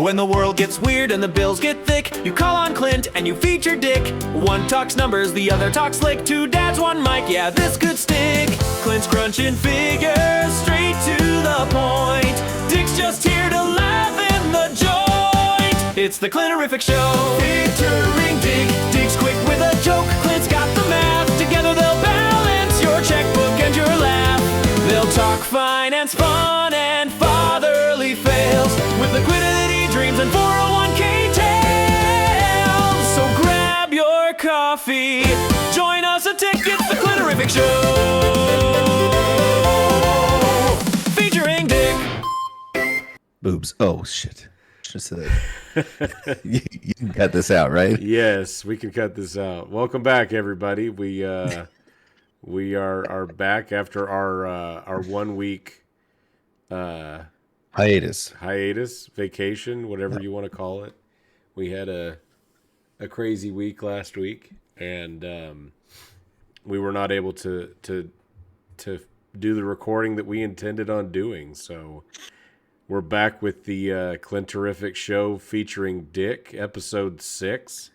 When the world gets weird and the bills get thick, you call on Clint and you feature Dick. One talks numbers, the other talks slick. Two dads, one mic, yeah, this could stick. Clint's crunching figures, straight to the point. Dick's just here to laugh in the joint. It's the Clinterific Show, featuring Dick. Dick's quick with a joke, Clint's got the math. Together they'll balance your checkbook and your laugh. They'll talk finance, fun, and fatherly fails with liquidity dreams and 401k tales. So grab your coffee, join us a ticket's the Clinterific Show, featuring Dick. Boobs. Oh, shit. Just that. You can cut this out, right? Yes, we can cut this out. Welcome back, everybody. We are back after our 1 week Hiatus, vacation, whatever you want to call it. We had a crazy week last week, and we were not able to do the recording that we intended on doing. So we're back with the Clinterific Show featuring Dick, episode 6.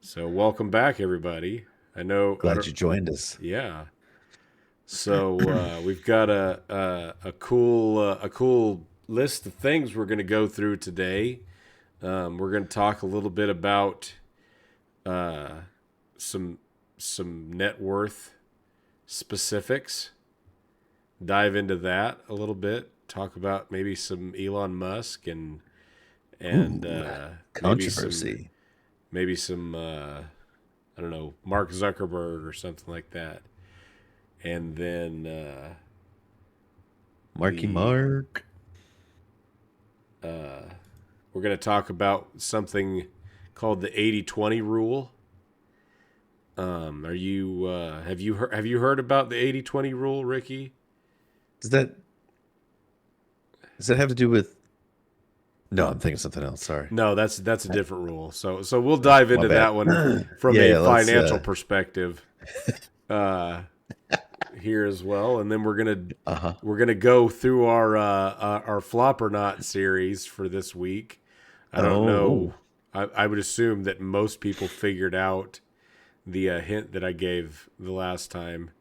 So welcome back, everybody. I know. Glad you joined us. Yeah. So we've got a cool list of things we're going to go through today. We're going to talk a little bit about some net worth specifics. Dive into that a little bit. Talk about maybe some Elon Musk and controversy. Maybe some I don't know, Mark Zuckerberg or something like that. And then Mark. We're going to talk about something called the 80-20 rule. Have you heard about the 80-20 rule, Ricky? Does that have to do with? No, I'm thinking something else. Sorry. No, that's a different rule. So we'll dive into that one from a financial perspective here as well, and then we're gonna go through our flop or not series for this week. I don't know. I would assume that most people figured out the hint that I gave the last time.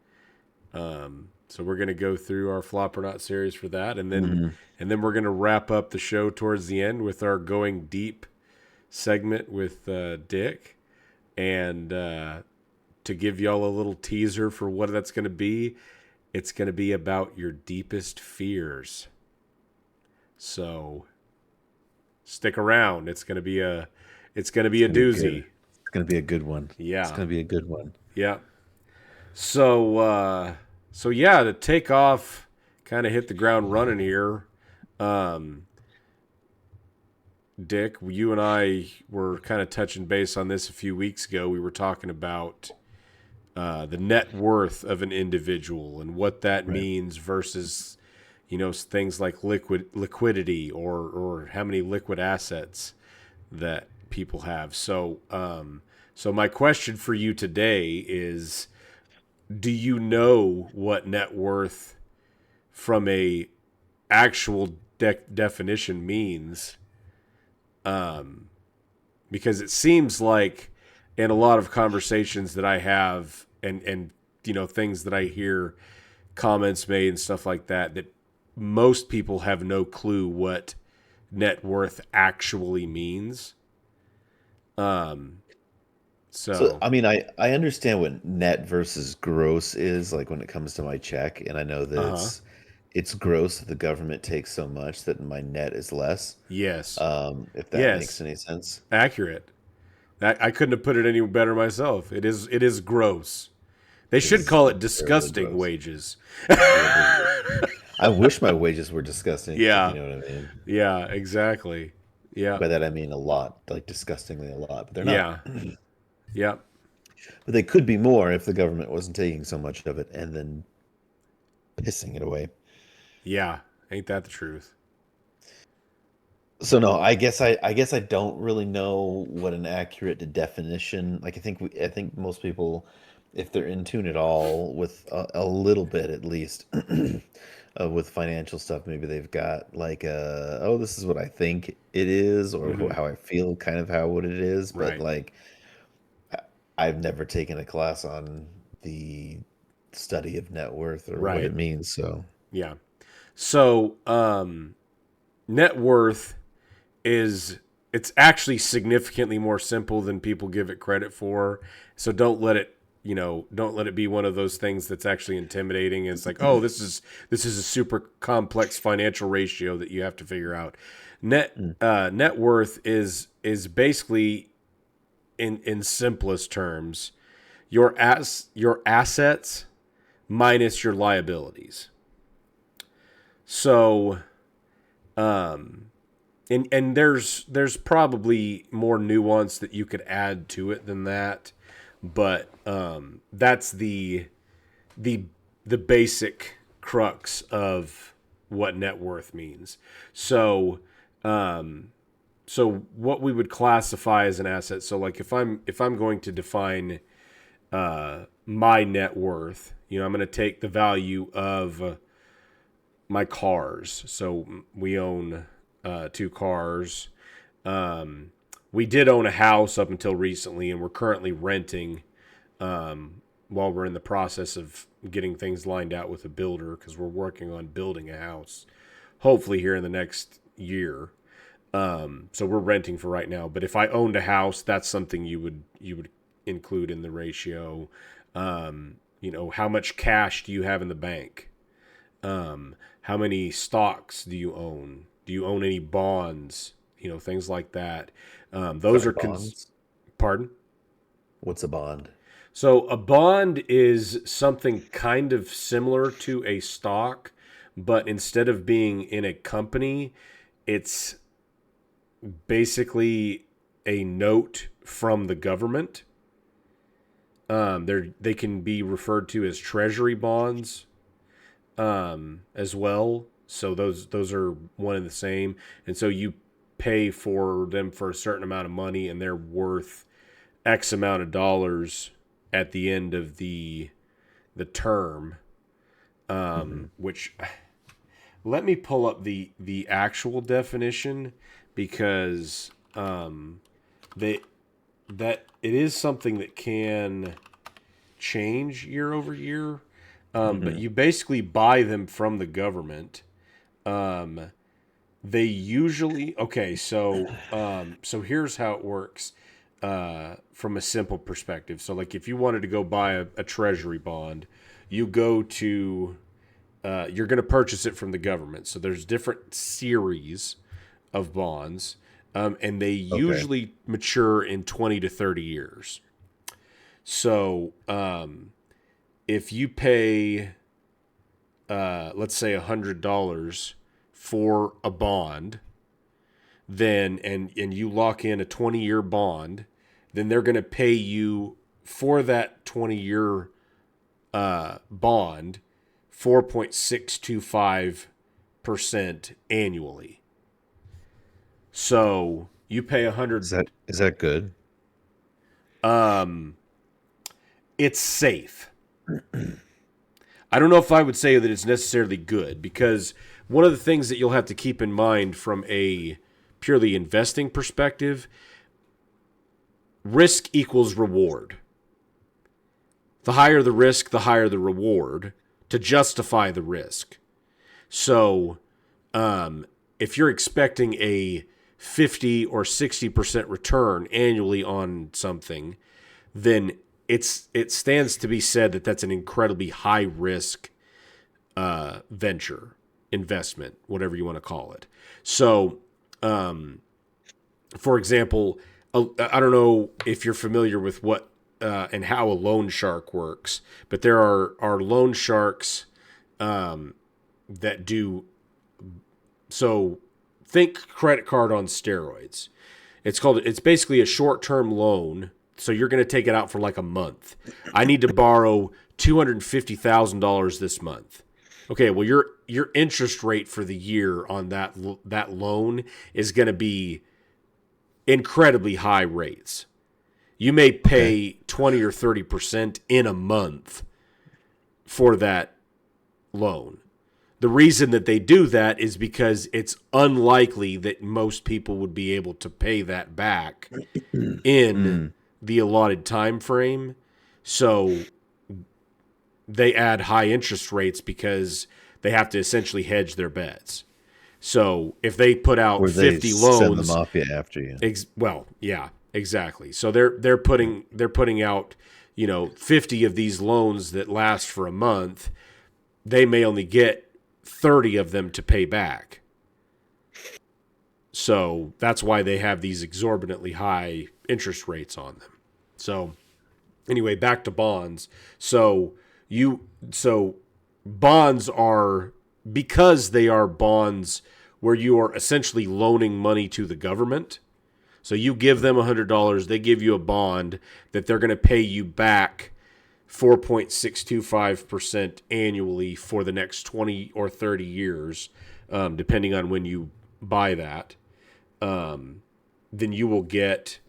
So we're going to go through our flop or not series for that, and then we're going to wrap up the show towards the end with our going deep segment with Dick, and to give y'all a little teaser for what that's going to be, it's going to be about your deepest fears. So stick around. It's going to be a doozy. It's going to be a good one. Yeah, it's going to be a good one. Yeah. So yeah, to take off, kind of hit the ground running here. Dick, you and I were kind of touching base on this a few weeks ago. We were talking about the net worth of an individual and what that means versus, things like liquidity or how many liquid assets that people have. So my question for you today is, do you know what net worth from a actual definition means? Because it seems like in a lot of conversations that I have and things that I hear, comments made and stuff like that, that most people have no clue what net worth actually means. So I mean, I understand what net versus gross is, like when it comes to my check, and I know that it's gross that the government takes so much that my net is less. Yes. If that makes any sense. Accurate. I couldn't have put it any better myself. It is gross. They should call it disgusting wages. I wish my wages were disgusting. Yeah. You know what I mean? Yeah, exactly. Yeah. By that I mean a lot, like disgustingly a lot, but they're not. Yeah. Yeah. But they could be more if the government wasn't taking so much of it and then pissing it away. Yeah. Ain't that the truth? So no, I guess I don't really know what an accurate definition. Like I think most people, if they're in tune at all with a little bit at least with financial stuff, maybe they've got like oh, this is what I think it is, or Hmm. how I feel, kind of how what it is. But Right. like, I've never taken a class on the study of net worth or what Right. it means. So, Yeah. So, net worth is it's actually significantly more simple than people give it credit for. So don't let it be one of those things that's actually intimidating. It's like, oh, this is a super complex financial ratio that you have to figure out. mm, Net worth is basically in simplest terms your assets minus your liabilities. So, um, and there's probably more nuance that you could add to it than that, but that's the the basic crux of what net worth means. So, um, so what we would classify as an asset. So, like if I'm going to define my net worth, I'm going to take the value of my cars. So we own two cars. Um, we did own a house up until recently, and we're currently renting while we're in the process of getting things lined out with a builder because we're working on building a house, hopefully here in the next year. So we're renting for right now. But if I owned a house, that's something you would include in the ratio. How much cash do you have in the bank? How many stocks do you own? Do you own any bonds? Things like that. Those sorry, are bonds. pardon. What's a bond? So a bond is something kind of similar to a stock, but instead of being in a company, it's basically a note from the government. They can be referred to as treasury bonds as well. So those are one and the same, and so you pay for them for a certain amount of money, and they're worth X amount of dollars at the end of the term. Hmm. Which let me pull up the actual definition because they that it is something that can change year over year. But Hmm. you basically buy them from the government. Um, they usually okay. So here's how it works from a simple perspective. So like if you wanted to go buy a treasury bond, you go to you're going to purchase it from the government. So there's different series of bonds, and they Okay. usually mature in 20 to 30 years. So if you pay let's say $100 for a bond, then and you lock in a 20-year bond, then they're going to pay you for that 20-year bond 4.625% annually. So you pay a Is hundred. that good? Um, it's safe. I don't know if I would say that it's necessarily good because one of the things that you'll have to keep in mind from a purely investing perspective, risk equals reward. The higher the risk, the higher the reward to justify the risk. So, if you're expecting a 50 or 60% return annually on something, then it stands to be said that that's an incredibly high risk venture investment, whatever you want to call it. So, for example, I don't know if you're familiar with what and how a loan shark works, but there are loan sharks that do so. Think credit card on steroids. It's basically a short term loan. So you're going to take it out for like a month. I need to borrow $250,000 this month. Okay, well your interest rate for the year on that loan is going to be incredibly high rates. You may Okay. pay 20 or 30% in a month for that loan. the reason that they do that is because it's unlikely that most people would be able to pay that back in the allotted time frame. So they add high interest rates because they have to essentially hedge their bets. So if they put out Or 50 they loans, send the mafia after you. well, yeah, exactly. So they're putting out 50 of these loans that last for a month. They may only get 30 of them to pay back. So that's why they have these exorbitantly high interest rates on them. So anyway, back to bonds. So bonds are, because they are bonds where you are essentially loaning money to the government. So you give them $100, they give you a bond that they're going to pay you back 4.625% annually for the next 20 or 30 years, depending on when you buy that. Then you will get,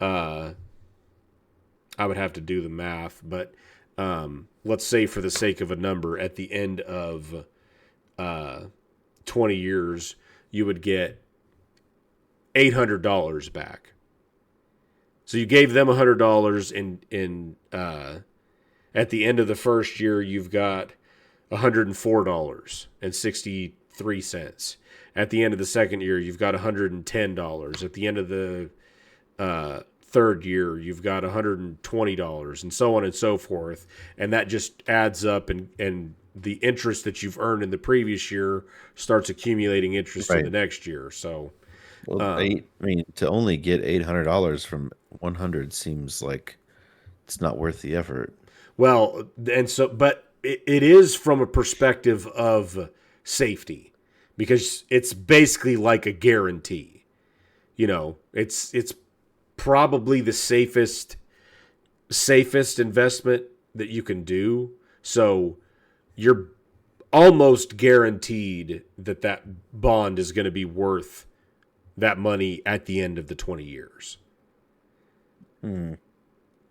I would have to do the math, but let's say for the sake of a number, at the end of 20 years, you would get $800 back. So you gave them $100 in at the end of the first year, you've got $104.63. At the end of the second year, you've got $110. At the end of the third year, you've got $120, and so on and so forth. And that just adds up, and the interest that you've earned in the previous year starts accumulating interest in the next year. So, well, to only get $800 from 100 seems like it's not worth the effort. Well, and so, but it is from a perspective of safety, because it's basically like a guarantee. It's probably the safest investment that you can do. So you're almost guaranteed that bond is going to be worth that money at the end of the 20 years.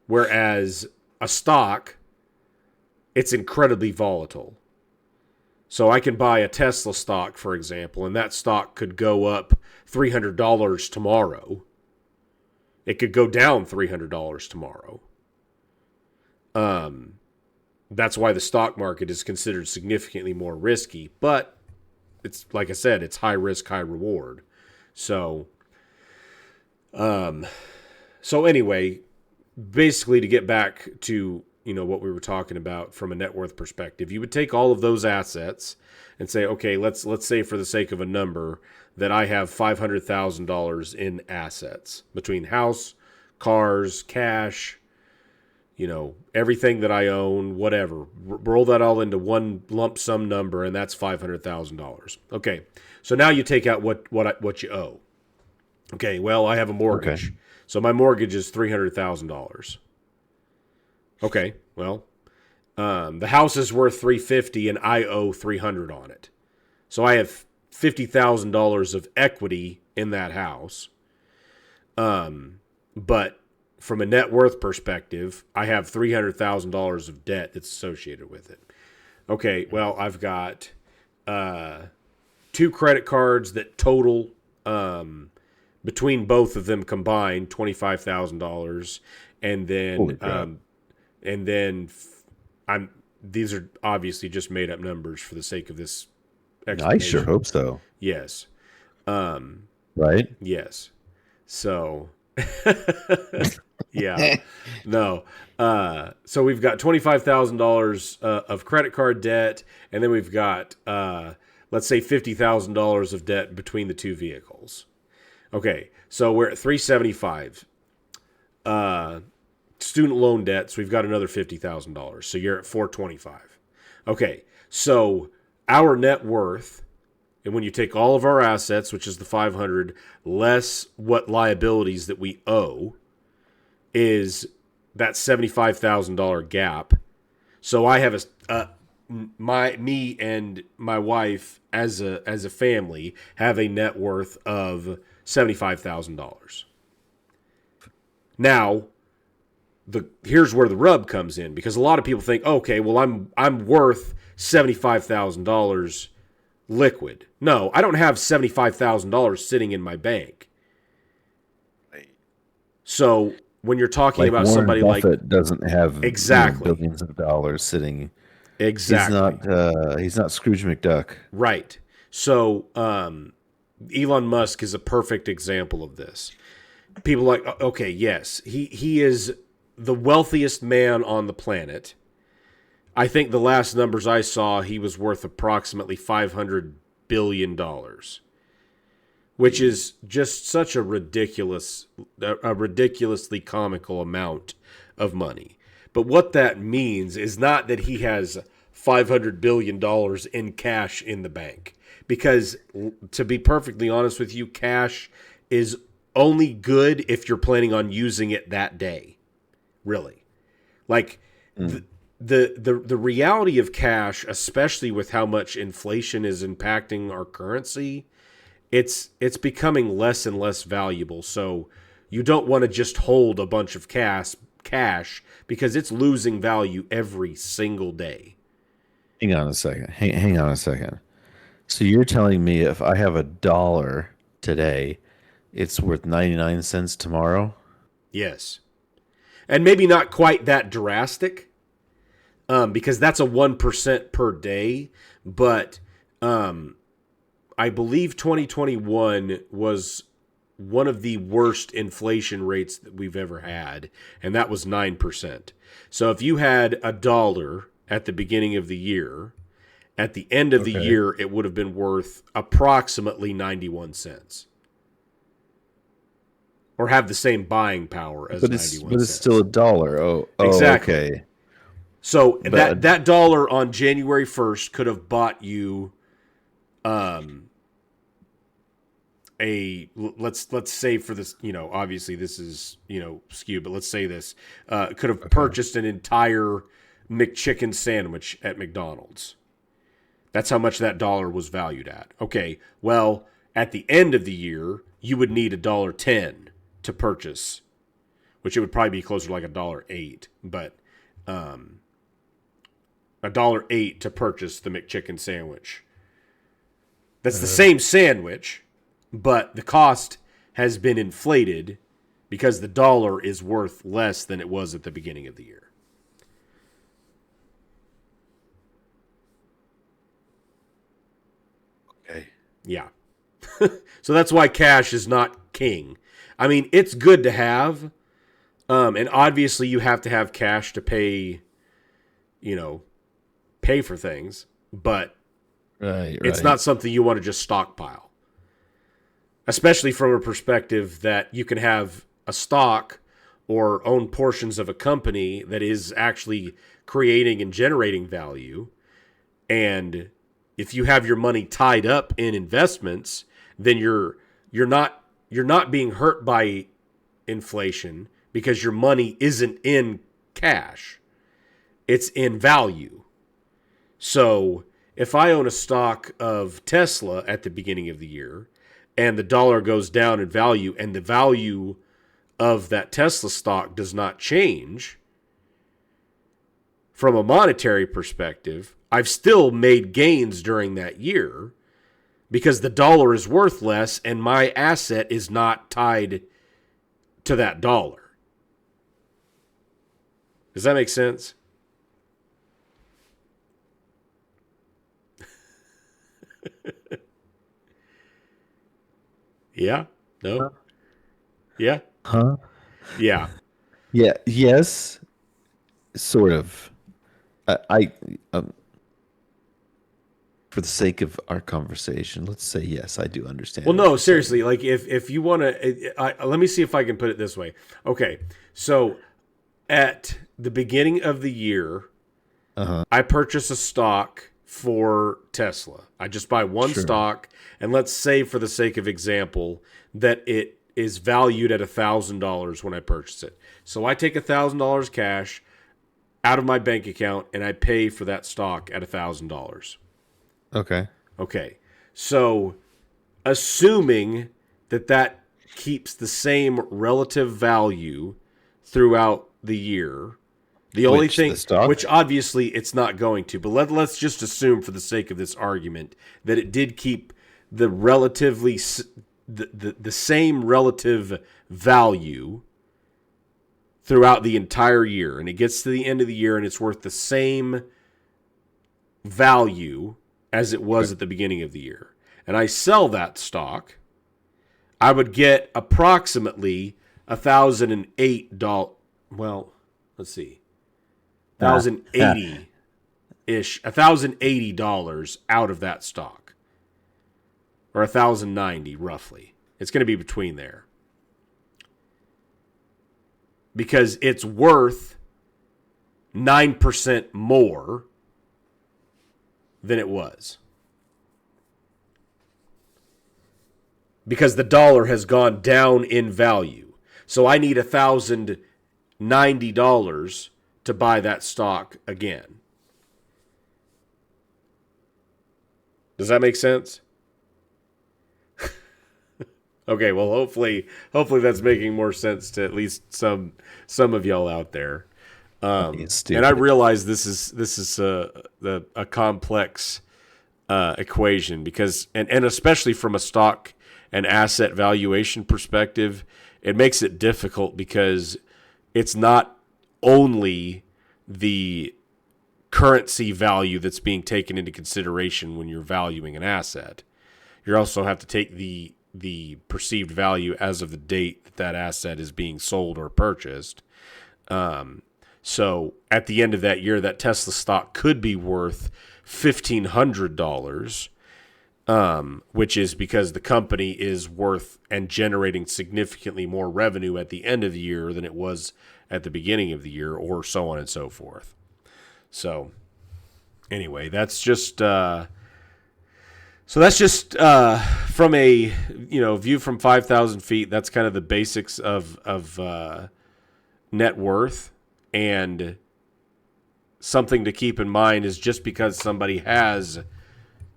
Whereas a stock, it's incredibly volatile. So I can buy a Tesla stock, for example, and that stock could go up $300 tomorrow. It could go down $300 tomorrow. That's why the stock market is considered significantly more risky. But it's, like I said, it's high risk, high reward. So anyway, basically, to get back to what we were talking about from a net worth perspective, you would take all of those assets and say, okay, let's say for the sake of a number that I have $500,000 in assets between house, cars, cash, everything that I own, whatever. Roll that all into one lump sum number, and that's $500,000. Okay, so now you take out what you owe. Okay, well, I have a mortgage, so my mortgage is $300,000. Okay, well, the house is worth $350,000 and I owe $300,000 on it. So I have $50,000 of equity in that house. But from a net worth perspective, I have $300,000 of debt that's associated with it. Okay, well, I've got 2 credit cards that total, between both of them combined, $25,000, and then these are obviously just made up numbers for the sake of this explanation. I sure hope so. Yes. Right? Yes. So, yeah. No. So we've got $25,000 of credit card debt, and then we've got, let's say, $50,000 of debt between the 2 vehicles. Okay, so we're at $375,000. Student loan debts, we've got another $50,000. So you're at $425,000. Okay, so our net worth, and when you take all of our assets, which is the $500,000, less what liabilities that we owe, is that $75,000 gap. So I have me and my wife as a family have a net worth of $75,000. Now, here's where the rub comes in, because a lot of people think, okay, well, I'm worth $75,000 liquid. No, I don't have $75,000 sitting in my bank. So when you're talking about Warren somebody Buffett doesn't have exactly billions of dollars sitting. exactly He's not Scrooge McDuck. right. So Elon Musk is a perfect example of this. People are like, okay, yes, he is the wealthiest man on the planet. I think the last numbers I saw, he was worth approximately $500 billion, which is just such a ridiculously comical amount of money. But what that means is not that he has $500 billion in cash in the bank. Because, to be perfectly honest with you, cash is only good if you're planning on using it that day. Really. Like, the reality of cash, especially with how much inflation is impacting our currency, it's becoming less and less valuable. So you don't want to just hold a bunch of cash because it's losing value every single day. Hang on a second. Hang on a second. So you're telling me if I have $1 today, it's worth 99 cents tomorrow? Yes. And maybe not quite that drastic, because that's a 1% per day. But I believe 2021 was one of the worst inflation rates that we've ever had, and that was 9%. So if you had $1 at the beginning of the year, at the end of the year, it would have been worth approximately 91 cents. Or have the same buying power as 91 cents. But it's still $1. Oh, exactly. Okay. So that dollar on January 1st could have bought you let's say for this, obviously this is, skewed, but let's say this could have purchased an entire McChicken sandwich at McDonald's. That's how much that dollar was valued at. Okay, well, at the end of the year, you would need $1.10 to purchase, which it would probably be closer to like $1.08, but $1.08 to purchase the McChicken sandwich. That's the same sandwich, but the cost has been inflated because the dollar is worth less than it was at the beginning of the year. Okay. Yeah. So that's why cash is not king. I mean, it's good to have, and obviously you have to have cash to pay for things, but it's not something you want to just stockpile. Especially from a perspective that you can have a stock or own portions of a company that is actually creating and generating value. And if you have your money tied up in investments, then you're not being hurt by inflation because your money isn't in cash. It's in value. So if I own a stock of Tesla at the beginning of the year and the dollar goes down in value and the value of that Tesla stock does not change, from a monetary perspective, I've still made gains during that year because the dollar is worth less and my asset is not tied to that dollar. Does that make sense? Yeah? No? Yeah? Huh? Yeah. Yeah. Yes. Sort of. I for the sake of our conversation, let's say yes, I do understand. Well, no, seriously. Like, if you want to, let me see if I can put it this way. Okay, so at the beginning of the year, I purchase a stock for Tesla. I just buy one stock, and let's say, for the sake of example, that it is valued at $1,000 when I purchase it. So I take $1,000 cash out of my bank account, and I pay for that stock at $1,000. Okay. So assuming that keeps the same relative value throughout the year, the only thing, which obviously it's not going to, but let's just assume for the sake of this argument that it did keep the relatively the same relative value throughout the entire year, and it gets to the end of the year and it's worth the same value as it was at the beginning of the year, and I sell that stock, I would get approximately $1,008. Well, let's see, $1,080 out of that stock, or $1,090 roughly. It's going to be between there because it's worth 9% more than it was. Because the dollar has gone down in value. So I need $1,090 to buy that stock again. Does that make sense? Okay, well, hopefully that's making more sense to at least some of y'all out there. And I realize this is a complex equation because and especially from a stock and asset valuation perspective, it makes it difficult because it's not only the currency value that's being taken into consideration when you're valuing an asset. You also have to take the perceived value as of the date that asset is being sold or purchased. So at the end of that year, that Tesla stock could be worth $1,500, which is because the company is worth and generating significantly more revenue at the end of the year than it was at the beginning of the year, or so on and so forth. So anyway, that's just from a view from 5,000 feet. That's kind of the basics of net worth. And something to keep in mind is just because somebody has,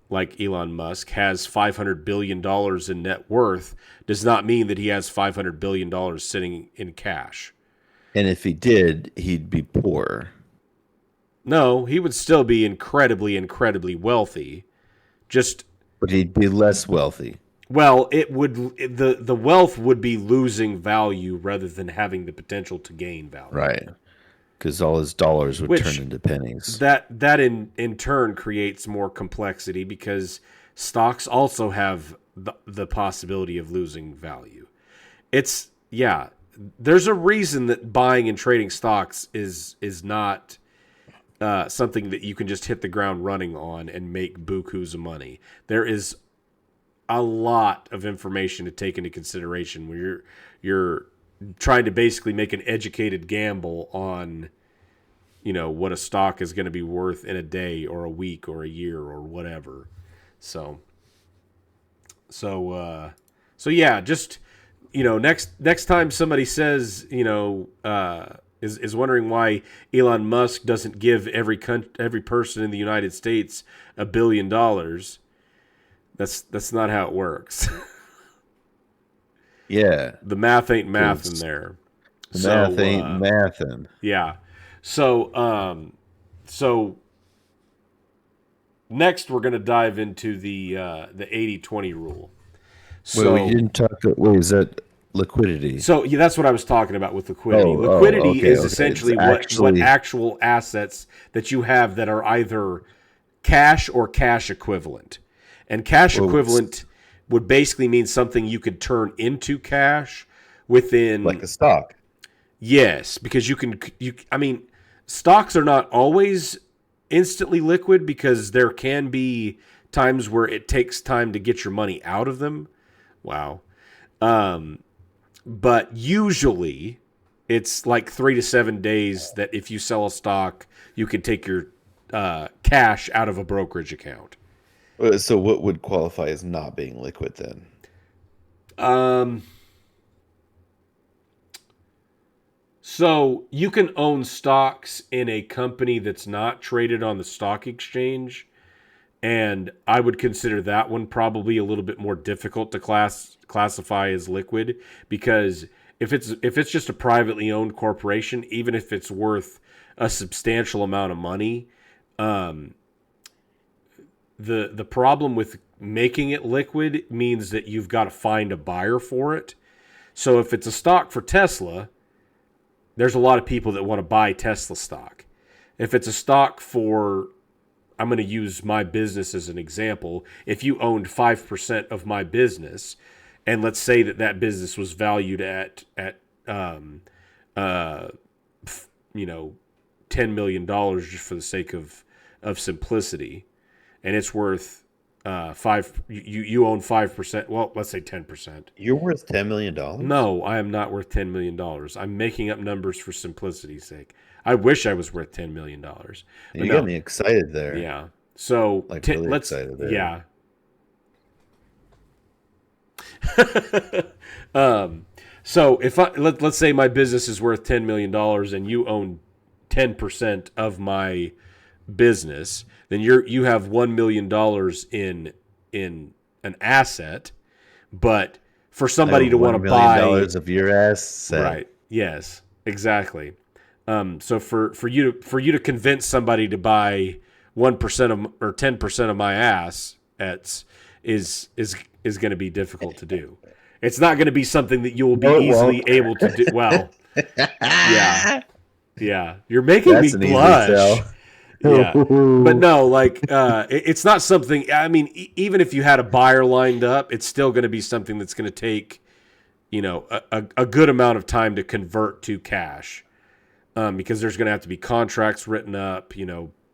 like Elon Musk, has $500 billion in net worth does not mean that he has $500 billion sitting in cash. And if he did, he'd be poor. No, he would still be incredibly, incredibly wealthy. But he'd be less wealthy. Well, the wealth would be losing value rather than having the potential to gain value. Right. Because all his dollars would turn into pennies. That in turn creates more complexity because stocks also have the possibility of losing value. There's a reason that buying and trading stocks is not something that you can just hit the ground running on and make bukus of money. There is a lot of information to take into consideration when you're trying to basically make an educated gamble on, what a stock is going to be worth in a day or a week or a year or whatever. So yeah, just, next time somebody says, is wondering why Elon Musk doesn't give every person in the United States $1 billion. That's not how it works. Yeah. The math ain't mathin' there. The math ain't mathin'. Yeah. So next we're going to dive into the 80-20 rule. So, we didn't talk. Wait, is that liquidity? So yeah, that's what I was talking about with liquidity. Liquidity is essentially what actual assets that you have that are either cash or cash equivalent. And cash equivalent would basically mean something you could turn into cash within, like a stock. Yes, because stocks are not always instantly liquid because there can be times where it takes time to get your money out of them. Wow. But usually it's like 3 to 7 days that if you sell a stock, you can take your cash out of a brokerage account. So what would qualify as not being liquid then? So you can own stocks in a company that's not traded on the stock exchange, and I would consider that one probably a little bit more difficult to classify as liquid because if it's just a privately owned corporation, even if it's worth a substantial amount of money, the problem with making it liquid means that you've got to find a buyer for it. So if it's a stock for Tesla, there's a lot of people that want to buy Tesla stock. If it's a stock for, I'm going to use my business as an example. If you owned 5% of my business, and let's say that business was valued at $10 million, just for the sake of simplicity, and it's worth you own 5%. Well, let's say 10%. You're worth $10 million? No, I am not worth $10 million. I'm making up numbers for simplicity's sake. I wish I was worth $10 million. You got me excited there. Yeah. So like really excited there. Yeah. So if let's say my business is worth $10 million and you own 10% of my business, then you have $1 million in an asset, but for somebody to want to buy $1 million of your asset. Right. Yes, exactly. So for you to convince somebody to buy 1% of or 10% of my assets is going to be difficult to do. It's not going to be something that you will be easily able to do. Well, yeah. You're making me blush. Yeah, but no, like it's not something. I mean, even if you had a buyer lined up, it's still going to be something that's going to take, a good amount of time to convert to cash, because there's going to have to be contracts written up,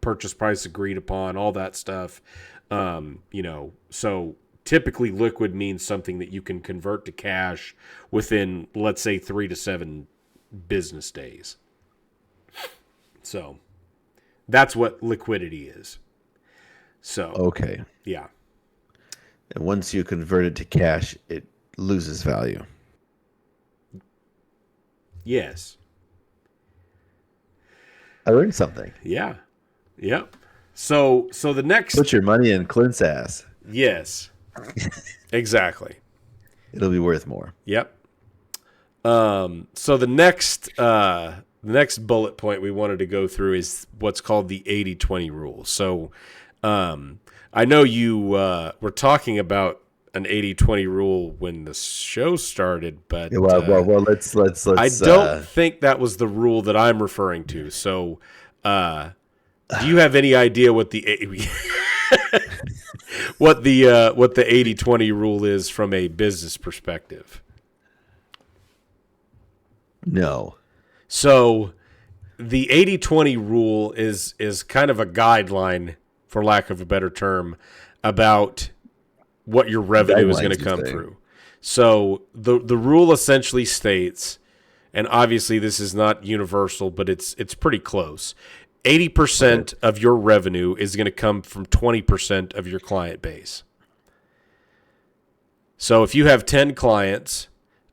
purchase price agreed upon, all that stuff. So typically liquid means something that you can convert to cash within, let's say, 3 to 7 business days. So that's what liquidity is. So okay, yeah. And once you convert it to cash, it loses value. Yes. I learned something. Yeah. Yep. So the next, put your money in Clint's ass. Yes. Exactly. It'll be worth more. Yep. So the next bullet point we wanted to go through is what's called the 80-20 rule. So I know you were talking about an 80-20 rule when the show started, but well, let's. I don't think that was the rule that I'm referring to. So, do you have any idea what the 80-20 rule is from a business perspective? No. So, the 80-20 rule is kind of a guideline, for lack of a better term, about what your revenue is going to come through. So the rule essentially states, and obviously this is not universal, but it's pretty close. 80% of your revenue is going to come from 20% of your client base. So if you have 10 clients,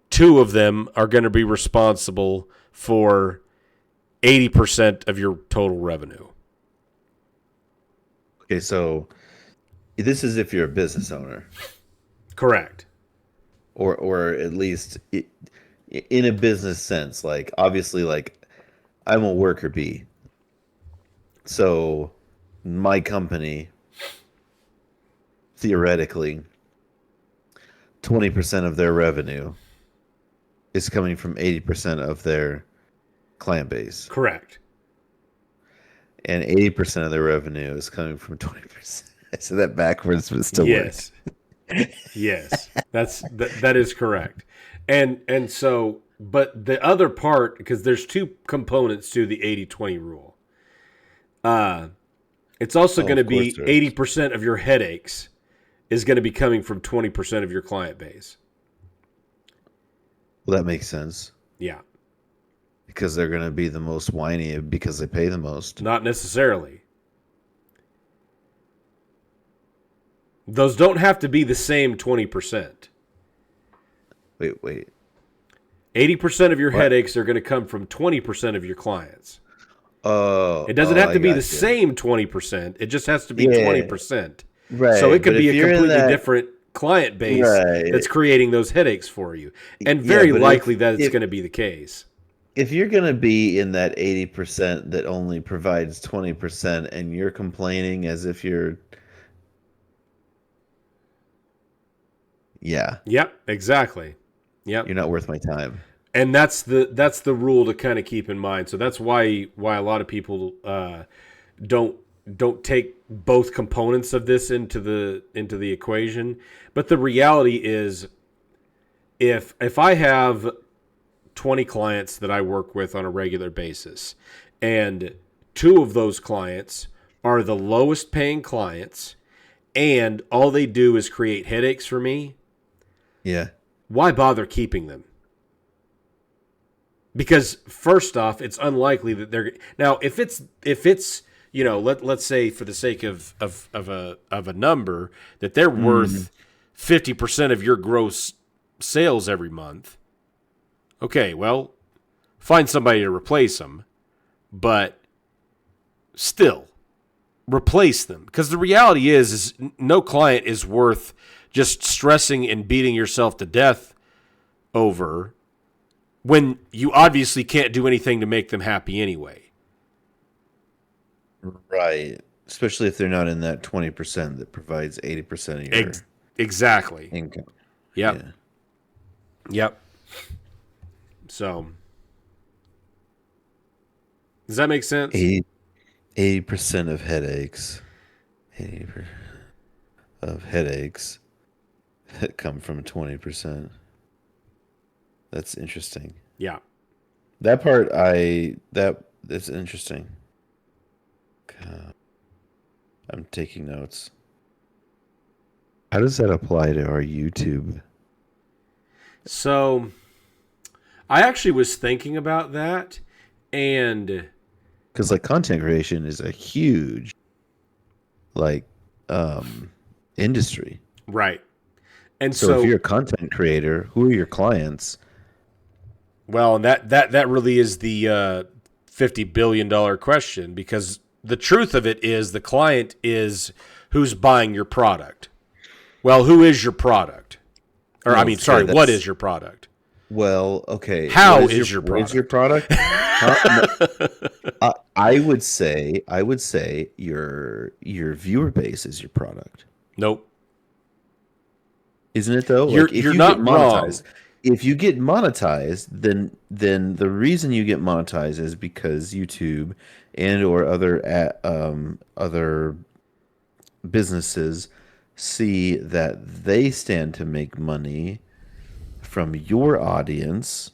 2 of them are going to be responsible for 80% of your total revenue. Okay, so this is if you're a business owner. Correct. Or at least in a business sense. Like, obviously, like, I'm a worker bee. So my company, theoretically, 20% of their revenue is coming from 80% of their client base. Correct. And 80% of their revenue is coming from 20%. I said that backwards, but it still works. Yes, that is correct. And so, but the other part, because there's 2 components to the 80-20 rule. It's also going to be 80% of your headaches is going to be coming from 20% of your client base. Well, that makes sense. Yeah. Because they're going to be the most whiny because they pay the most. Not necessarily. Those don't have to be the same 20%. Wait. 80% of your headaches are going to come from 20% of your clients. Oh. It doesn't have to be the same 20%. It just has to be 20%. Right. So it could be a completely different client base Right. that's creating those headaches for you. And Yeah, very but likely that it's if going to be the case. if you're gonna be in that 80% that only provides 20%, and you're complaining as if yeah, Yep, exactly. Yep. you're not worth my time. And that's the rule to kind of keep in mind. So that's why a lot of people don't take both components of this into the equation. But the reality is, if I have 20 clients that I work with on a regular basis, and 2 of those clients are the lowest paying clients, and all they do is create headaches for me, Yeah. why bother keeping them? Because first off, it's unlikely that they're now if it's let's say for the sake of a number that they're worth 50% of your gross sales every month. Okay, well, find somebody to replace them, but still replace them, because the reality is no client is worth just stressing and beating yourself to death over when you obviously can't do anything to make them happy anyway. Right. Especially if they're not in that 20% that provides 80% of your Exactly. income. Yep. Yeah. Yep. So, does that make sense? 80% of headaches. 80% of headaches that come from 20%. That's interesting. Yeah. That part that's interesting. I'm taking notes. How does that apply to our YouTube? So, I actually was thinking about that, and Because like content creation is a huge like industry. right. And So if you're a content creator, who are your clients? well, and that really is the $50 billion question, because the truth of it is the client is who's buying your product. Well, who is your product? Or I mean, sorry, what is your product? Well, okay. How what is your what is product? your product? I would say your viewer base is your product. Nope. Isn't it though? You're Like if you're you not get wrong. monetized, if you get monetized, then the reason you get monetized is because YouTube and or other businesses see that they stand to make money from your audience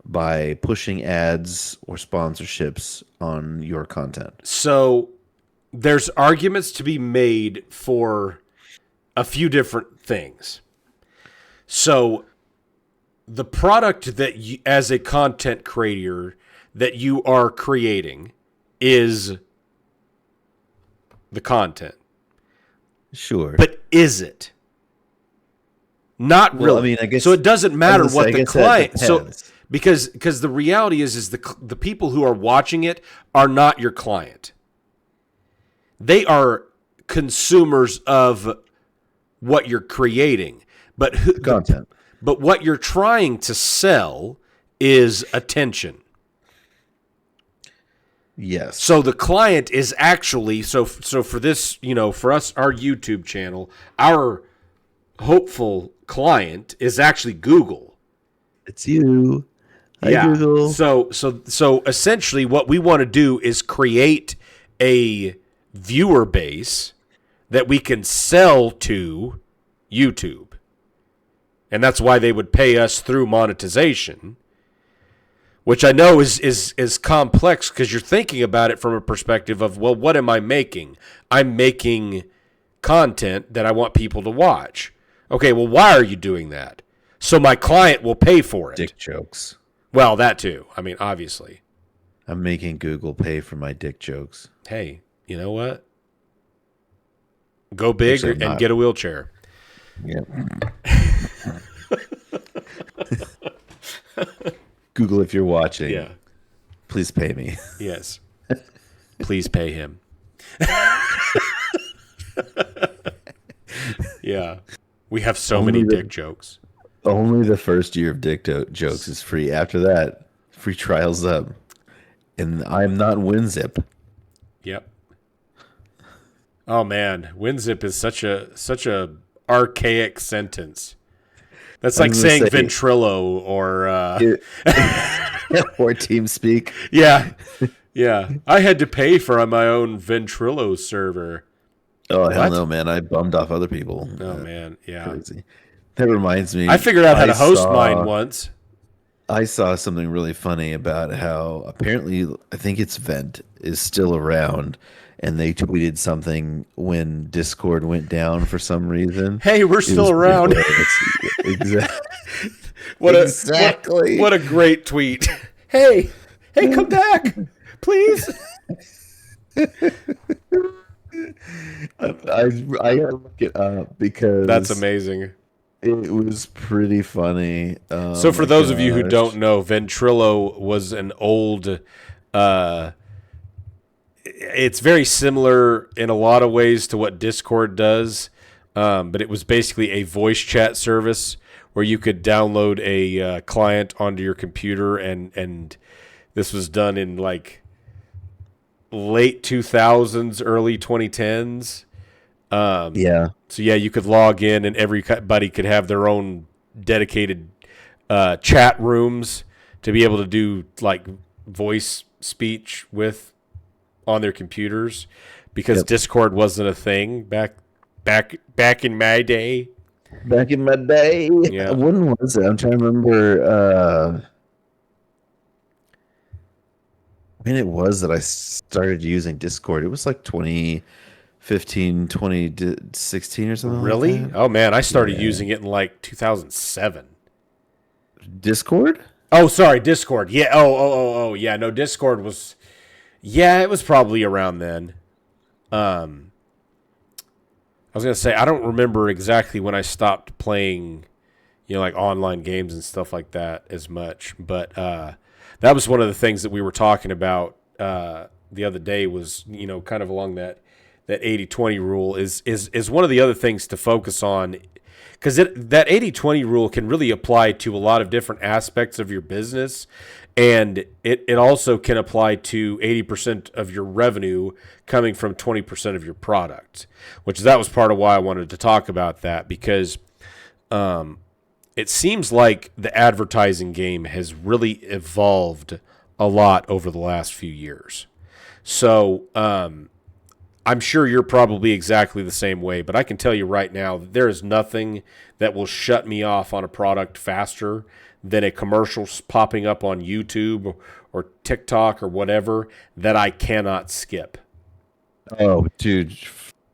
by pushing ads or sponsorships on your content. So there's arguments to be made for a few different things. So the product that you, as a content creator, that you are creating is the content. Sure. But is it? Not really. Well, I mean, I guess so it doesn't matter what the client. So depends. because the reality is the people who are watching it are not your client. They are consumers of what you're creating, but Content. But what you're trying to sell is attention. Yes. So the client is actually so for this, for us, our YouTube channel, our hopeful client is actually Google. It's you. Hi, Google. So essentially what we want to do is create a viewer base that we can sell to YouTube. And that's why they would pay us through monetization, which I know is complex because you're thinking about it from a perspective of, well, what am I making? I'm making content that I want people to watch. Okay, well, why are you doing that? So my client will pay for it. Dick jokes. Well, that too. I mean, obviously. I'm making Google pay for my dick jokes. Hey, you know what? Go big and get a wheelchair. Yep. Google, if you're watching, Yeah. please pay me. Yes. Please pay him. Yeah. We have so Only many the- dick jokes. Only the first year of jokes is free. After that, free trials up. And I'm not WinZip. Yep. Oh man, WinZip is such a archaic sentence. That's I like was gonna saying say Ventrilo or or TeamSpeak. yeah. Yeah. I had to pay for my own Ventrilo server. Oh hell What? no, man! I bummed off other people. Oh man, yeah. Crazy. That reminds me. I figured out how to host mine once. I saw something really funny about how apparently I think it's Vent is still around, and they tweeted something when Discord went down for some reason. Hey, we're still around. Exactly. What a great tweet. Hey, come back, please. I gotta look it up because That's amazing. it was pretty funny. Oh So for my those of you who gosh. don't know, Ventrilo was an old it's very similar in a lot of ways to what Discord does, but it was basically a voice chat service where you could download a client onto your computer, and this was done in like late 2000s, early 2010s. Yeah. So yeah, you could log in, and everybody could have their own dedicated chat rooms to be able to do like voice speech with on their computers, because Discord wasn't a thing back in my day. Back in my day. Yeah. When was it? I'm trying to remember when it was that I started using Discord. It was like 2015, 2016 or something Really? like that. Oh man, I started using it in like 2007. Discord? Oh, sorry, Discord. Yeah. Oh. Yeah. No, Discord was. Yeah, it was probably around then. I was gonna say I don't remember exactly when I stopped playing, like online games and stuff like that as much. But that was one of the things that we were talking about the other day. Was kind of along that 80-20 rule is one of the other things to focus on. Because that 80-20 rule can really apply to a lot of different aspects of your business. And it also can apply to 80% of your revenue coming from 20% of your product, that was part of why I wanted to talk about that, because it seems like the advertising game has really evolved a lot over the last few years. So I'm sure you're probably exactly the same way, but I can tell you right now that there is nothing that will shut me off on a product faster than a commercial popping up on YouTube or TikTok or whatever that I cannot skip. Oh, dude,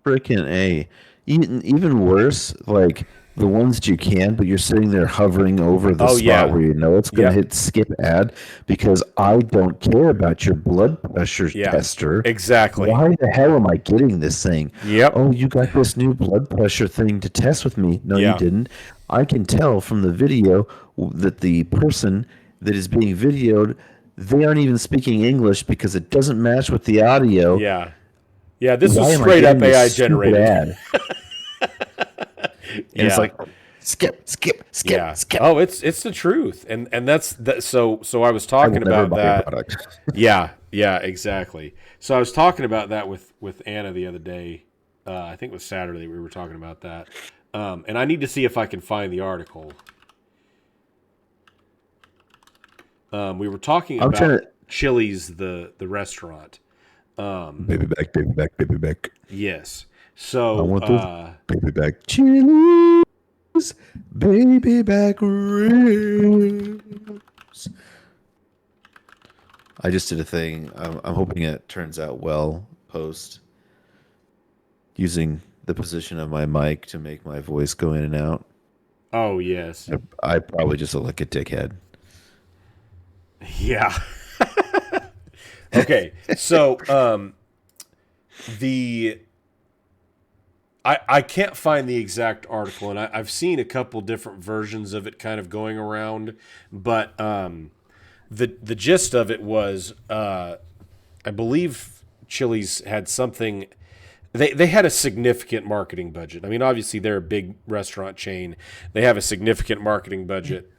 freaking A. Even worse, like the ones that you can, but you're sitting there hovering over the spot where you know it's going to hit skip ad because I don't care about your blood pressure tester. Exactly. Why the hell am I getting this thing? Yep. Oh, you got this new blood pressure thing to test with me. No, you didn't. I can tell from the video that the person that is being videoed, they aren't even speaking English because it doesn't match with the audio. Yeah. Yeah, this is straight up AI generated. Ad? And it's like skip. Oh, it's the truth, and that's that. So I was talking about that. Yeah, exactly. So I was talking about that with Anna the other day. I think it was Saturday we were talking about that, and I need to see if I can find the article. We were talking about Chili's, the restaurant. Baby back. Yes. So I want those baby back Chili's, baby back ribs. I just did a thing. I'm hoping it turns out well post, using the position of my mic to make my voice go in and out. Oh yes. I probably just look like a dickhead. Yeah. Okay. So I can't find the exact article, and I've seen a couple different versions of it kind of going around, but the gist of it was I believe Chili's had something they had a significant marketing budget. I mean, obviously they're a big restaurant chain. They have a significant marketing budget.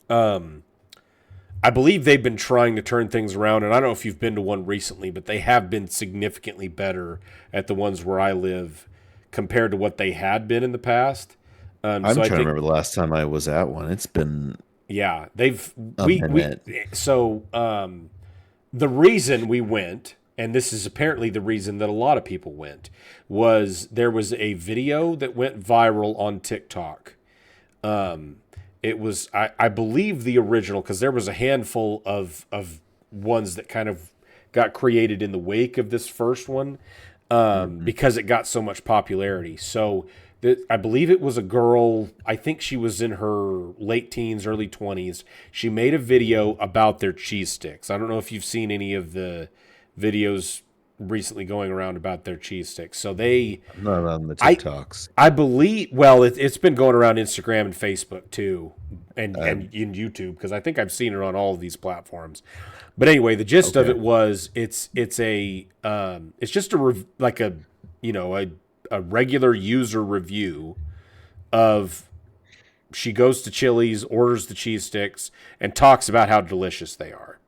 I believe they've been trying to turn things around, and I don't know if you've been to one recently, but they have been significantly better at the ones where I live compared to what they had been in the past. I'm trying to remember the last time I was at one. It's been the reason we went, and this is apparently the reason that a lot of people went, was there was a video that went viral on TikTok. It was, I believe, the original, because there was a handful of ones that kind of got created in the wake of this first one because it got so much popularity. So I believe it was a girl, I think she was in her late teens, early 20s. She made a video about their cheese sticks. I don't know if you've seen any of the videos recently going around about their cheese sticks. So not on the TikToks. I believe, well, it's been going around Instagram and Facebook too, and in YouTube, because I think I've seen it on all of these platforms. But anyway, the gist of it was it's just a regular user review of, she goes to Chili's, orders the cheese sticks, and talks about how delicious they are.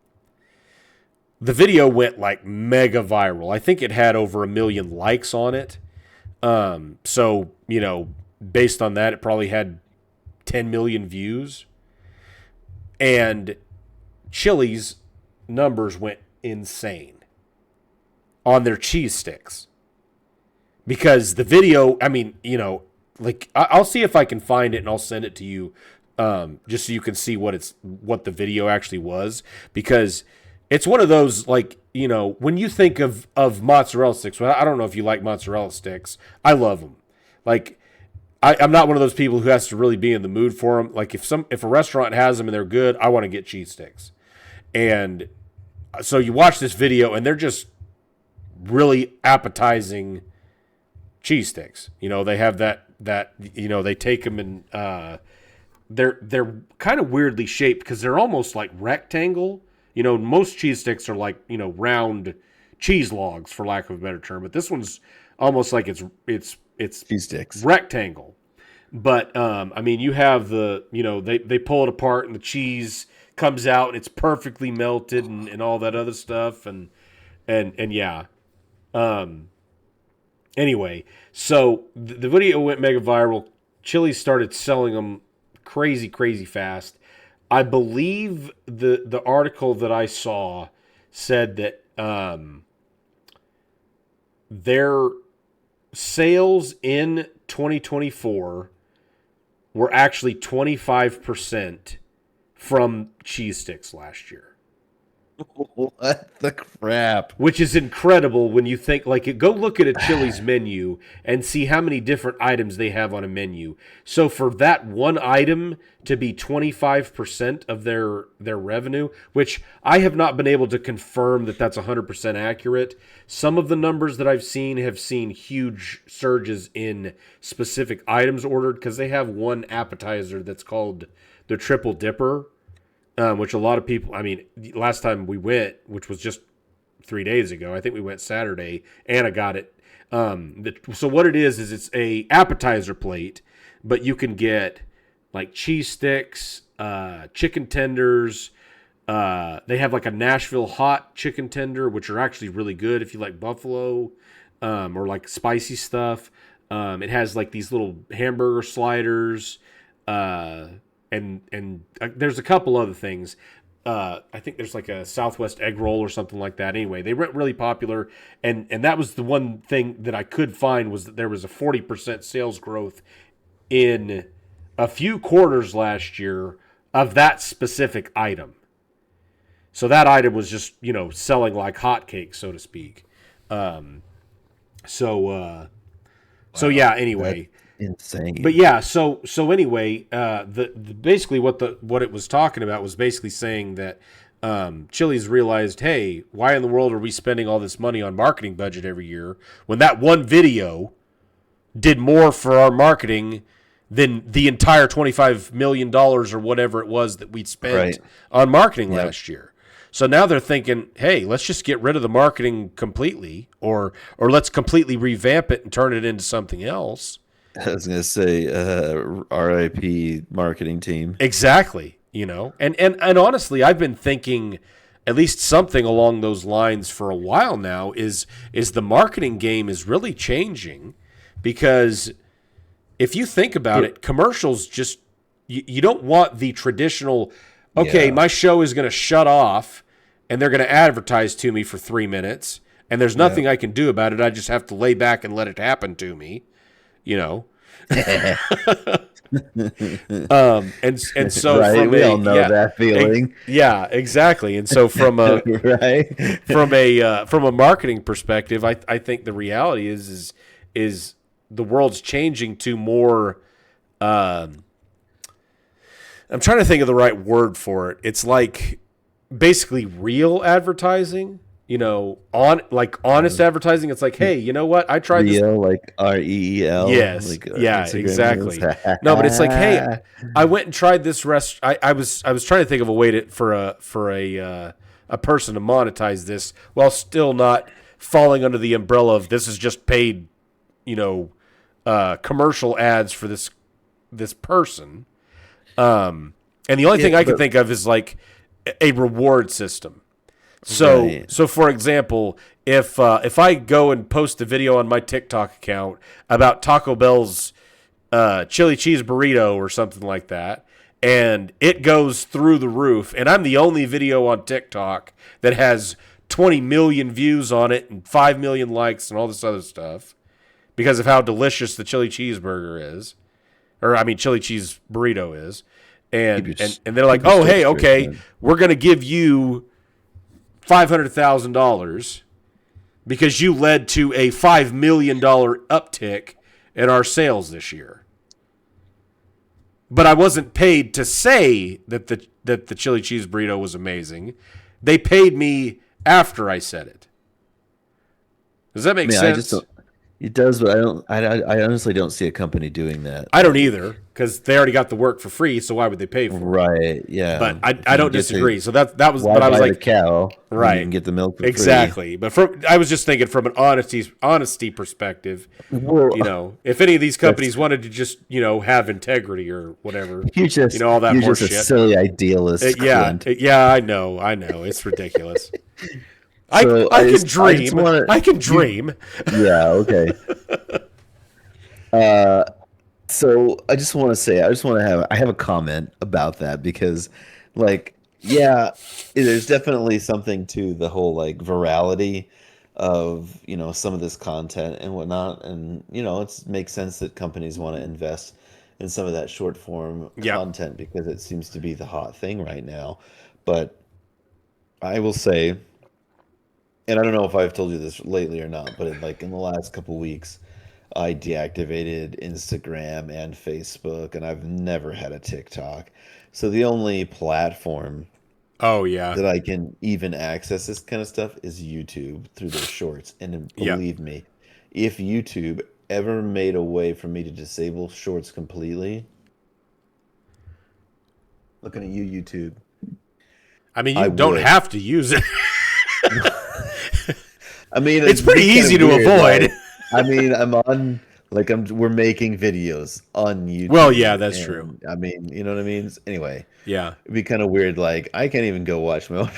The video went like mega viral. I think it had over 1 million likes on it. So, based on that, it probably had 10 million views. And Chili's numbers went insane on their cheese sticks. Because the video, I mean, I'll see if I can find it and I'll send it to you just so you can see what the video actually was. Because it's one of those, when you think of mozzarella sticks, well, I don't know if you like mozzarella sticks. I love them. I'm not one of those people who has to really be in the mood for them. Like, if a restaurant has them and they're good, I want to get cheese sticks. And so you watch this video, and they're just really appetizing cheese sticks. They have that they take them and they're kind of weirdly shaped because they're almost like rectangle. Most cheese sticks are like, round cheese logs, for lack of a better term. But this one's almost like it's cheese sticks, rectangle. But you have they pull it apart and the cheese comes out and it's perfectly melted and all that other stuff and yeah. Anyway, so the video went mega viral. Chili's started selling them crazy fast. I believe the article that I saw said that their sales in 2024 were actually 25% from cheese sticks last year. What the crap? Which is incredible when you think, go look at a Chili's menu and see how many different items they have on a menu. So for that one item to be 25% of their revenue, which I have not been able to confirm that that's 100% accurate. Some of the numbers that I've seen have seen huge surges in specific items ordered because they have one appetizer that's called the Triple Dipper. Which a lot of people, last time we went, which was just 3 days ago, I think we went Saturday, Anna got it. So what it is it's a appetizer plate, but you can get like cheese sticks, chicken tenders. They have like a Nashville hot chicken tender, which are actually really good if you like buffalo or like spicy stuff. It has like these little hamburger sliders, and there's a couple other things. I think there's like a Southwest egg roll or something like that. Anyway, they went really popular, and that was the one thing that I could find was that there was a 40% sales growth in a few quarters last year of that specific item. So that item was just, selling like hotcakes, so to speak. So yeah, anyway. Insane. But yeah, so anyway, basically what it was talking about was basically saying that Chili's realized, hey, why in the world are we spending all this money on marketing budget every year when that one video did more for our marketing than the entire $25 million or whatever it was that we'd spent on marketing last year. So now they're thinking, hey, let's just get rid of the marketing completely, or let's completely revamp it and turn it into something else. I was going to say, RIP marketing team. Exactly. And honestly, I've been thinking at least something along those lines for a while now is the marketing game is really changing, because if you think about it, commercials just, you don't want the traditional, okay, my show is going to shut off and they're going to advertise to me for 3 minutes and there's nothing I can do about it. I just have to lay back and let it happen to me, and so right, we all know that feeling. Yeah, exactly. And so from a from a marketing perspective, I think the reality is the world's changing to more. I'm trying to think of the right word for it. It's like basically real advertising. Honest advertising. It's like, hey, you know what? I tried real, this. like REEL. Yes. Like, exactly. No, but it's like, hey, I went and tried this I was trying to think of a way for a person to monetize this while still not falling under the umbrella of this is just paid, commercial ads for this person. And the only thing I can think of is like a reward system. So for example, if I go and post a video on my TikTok account about Taco Bell's chili cheese burrito or something like that, and it goes through the roof, and I'm the only video on TikTok that has 20 million views on it and 5 million likes and all this other stuff because of how delicious the chili cheeseburger is, chili cheese burrito is, and they're like, oh, hey, okay, we're going to give you $500,000 because you led to a $5 million uptick in our sales this year. But I wasn't paid to say that the chili cheese burrito was amazing. They paid me after I said it. Does that make sense? It does, but I honestly don't see a company doing that. I don't either, because they already got the work for free, so why would they pay for it? Right, yeah. But I don't disagree. So that was, why but I was buy like, the cow, right? You can get the milk for exactly. free. But I was just thinking from an honesty perspective. Well, if any of these companies wanted to just have integrity or whatever, you're just all that you're more just shit. a silly idealist. I know, it's ridiculous. I can dream. I can dream. Yeah. Okay. So I just want to say, I have a comment about that because, like, there's definitely something to the whole like virality of some of this content and whatnot, and it makes sense that companies want to invest in some of that short form content because it seems to be the hot thing right now. But I will say, and I don't know if I've told you this lately or not, but in the last couple weeks, I deactivated Instagram and Facebook, and I've never had a TikTok. So the only platform that I can even access this kind of stuff is YouTube through their shorts. And believe me, if YouTube ever made a way for me to disable shorts completely, looking at you, YouTube. I mean, you don't have to use it. I mean, it's pretty easy to avoid. I'm on, we're making videos on YouTube. Well, yeah, that's true. I mean, you know what I mean? Anyway. Yeah. It'd be kind of weird. I can't even go watch my own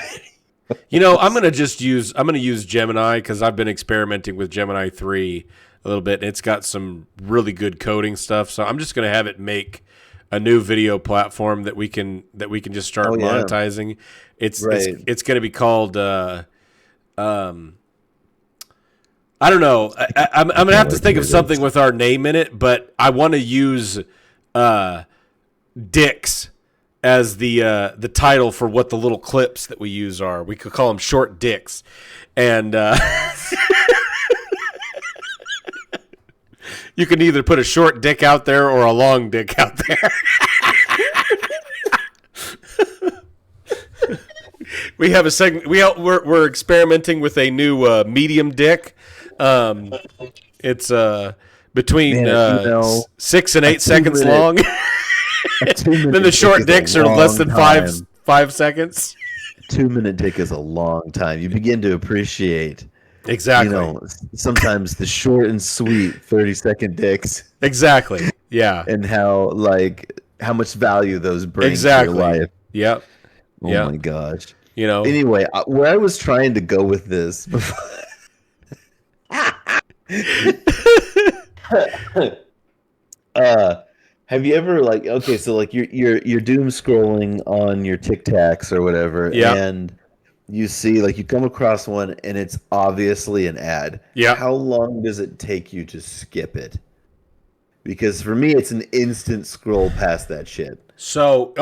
video. I'm going to use Gemini because I've been experimenting with Gemini 3 a little bit. And it's got some really good coding stuff. So I'm just going to have it make a new video platform that we can just start monetizing. It's going to be called, I don't know. I'm going to have to think of something with our name in it, but I want to use Dicks as the title for what the little clips that we use are. We could call them short dicks. And you can either put a short dick out there or a long dick out there. We have a segment. We're experimenting with a new medium dick. It's between 6 and 8 seconds long. Then the short dicks are less than 5 seconds. 2-minute dick is a long time. You begin to appreciate, exactly. Sometimes the short and sweet 30-second dicks. Exactly. Yeah. And how much value those bring to your life. Yep. Oh my gosh. Anyway, where I was trying to go with this before... have you ever so you're doom scrolling on your TikToks or whatever, and you see you come across one and it's obviously an ad. Yeah. How long does it take you to skip it? Because for me, it's an instant scroll past that shit. So,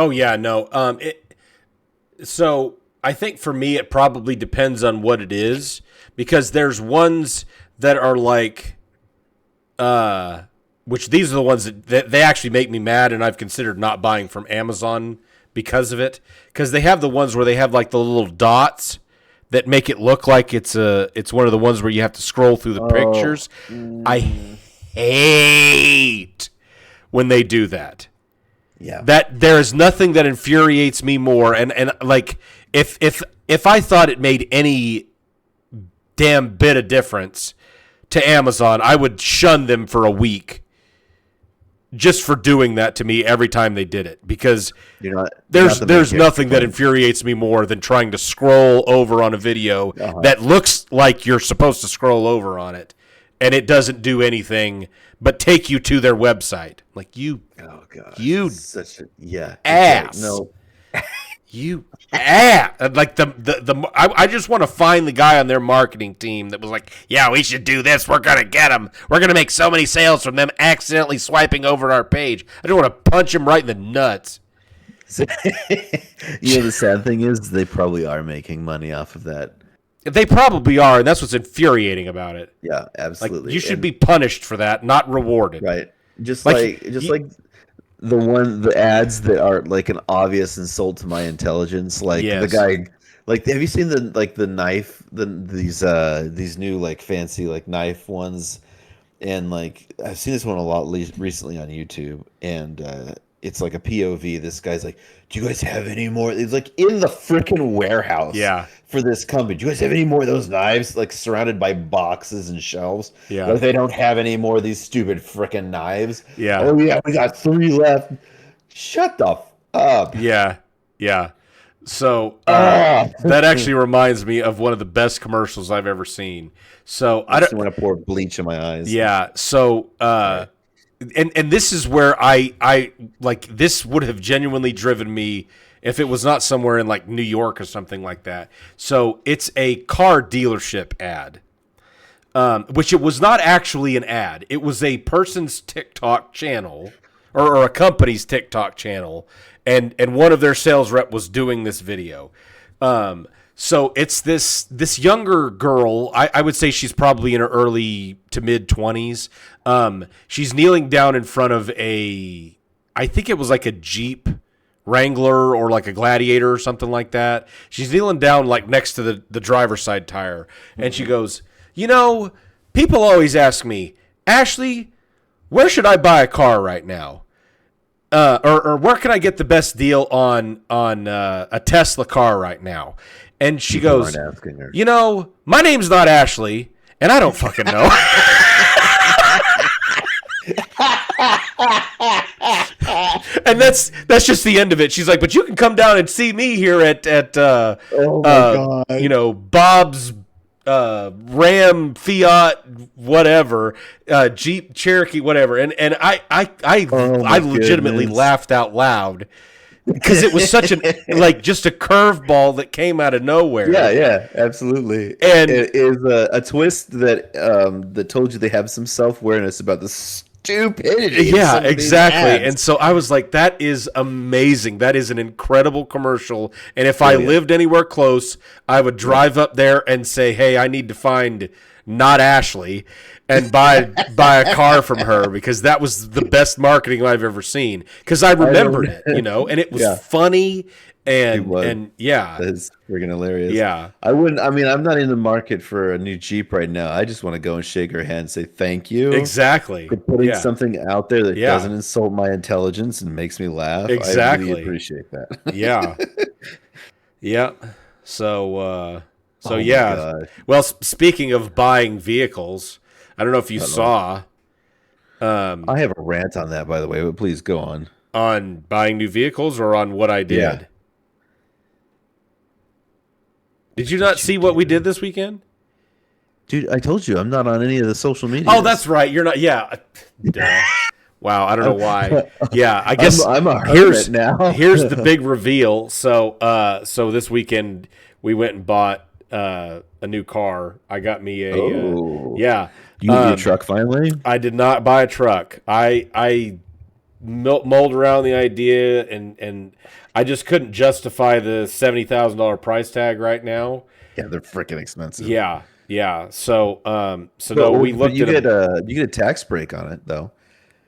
so I think for me, it probably depends on what it is, because there's ones that are which these are the ones that they actually make me mad, and I've considered not buying from Amazon because of it. Because they have the ones where they have the little dots that make it look like it's one of the ones where you have to scroll through the pictures. I hate when they do that. Yeah. That there is nothing that infuriates me more. And if I thought it made any damn bit of difference to Amazon, I would shun them for a week just for doing that to me every time they did it, because there's nothing that infuriates me more than trying to scroll over on a video that looks like you're supposed to scroll over on it, and it doesn't do anything but take you to their website. Ass. No. You ass. I just want to find the guy on their marketing team that was like, yeah, we should do this. We're going to get them. We're going to make so many sales from them accidentally swiping over our page. I just want to punch him right in the nuts. The sad thing is they probably are making money off of that. They probably are, and that's what's infuriating about it. Yeah, absolutely. You should be punished for that, not rewarded. Right. Just like the ads that are an obvious insult to my intelligence, the guy, have you seen the knife, these new fancy fancy ones, and I've seen this one a lot recently on YouTube, and it's a POV. This guy's like, do you guys have any more? It's in the freaking warehouse for this company. Do you guys have any more of those knives? Surrounded by boxes and shelves. Yeah. They don't have any more of these stupid freaking knives. Yeah. Oh yeah, we got 3 left. Shut the up. Yeah. Yeah. So that actually reminds me of one of the best commercials I've ever seen. So I just want to pour bleach in my eyes. Yeah. So And this is where I this would have genuinely driven me if it was not somewhere in New York or something like that. So it's a car dealership ad, which it was not actually an ad. It was a person's TikTok channel or a company's TikTok channel, and one of their sales rep was doing this video. So it's this younger girl. I would say she's probably in her early to mid 20s. She's kneeling down in front of I think it was a Jeep Wrangler or a Gladiator or something like that. She's kneeling down next to the driver's side tire, and she goes, people always ask me, Ashley, where should I buy a car right now? Or where can I get the best deal on a Tesla car right now? And she goes, my name's not Ashley, and I don't fucking know. And that's just the end of it. She's like, but you can come down and see me here at Bob's Ram, Fiat, whatever, Jeep, Cherokee, whatever. And I legitimately laughed out loud because it was such an just a curveball that came out of nowhere. Yeah, absolutely. And it is a twist that told you they have some self-awareness about the stupidity. Yeah, exactly. And so I was like, that is amazing. That is an incredible commercial. And if I lived anywhere close, I would drive up there and say, hey, I need to find not Ashley and buy a car from her, because that was the best marketing I've ever seen, because I remembered it, and it was funny. And yeah, that's freaking hilarious. Yeah, I'm not in the market for a new Jeep right now. I just want to go and shake her hand and say thank you. Exactly. For putting something out there that doesn't insult my intelligence and makes me laugh. Exactly. I really appreciate that. Yeah. Yeah. So Oh my yeah. God. Well, speaking of buying vehicles, I don't know if you saw I have a rant on that, by the way, but please go on. on buying new vehicles or on what I Yeah. did. Did you not see what we did this weekend? Dude, I told you I'm not on any of the social media. Oh, that's right. You're not. Yeah. Duh. Wow. I don't know why. Yeah. I guess I'm a hermit now. Here's the big reveal. So this weekend we went and bought a new car. I got me a yeah. You get a truck finally? I did not buy a truck. I mulled around the idea and I just couldn't justify the $70,000 price tag right now. Yeah, they're freaking expensive. Yeah. So no, we looked you at you get a tax break on it though,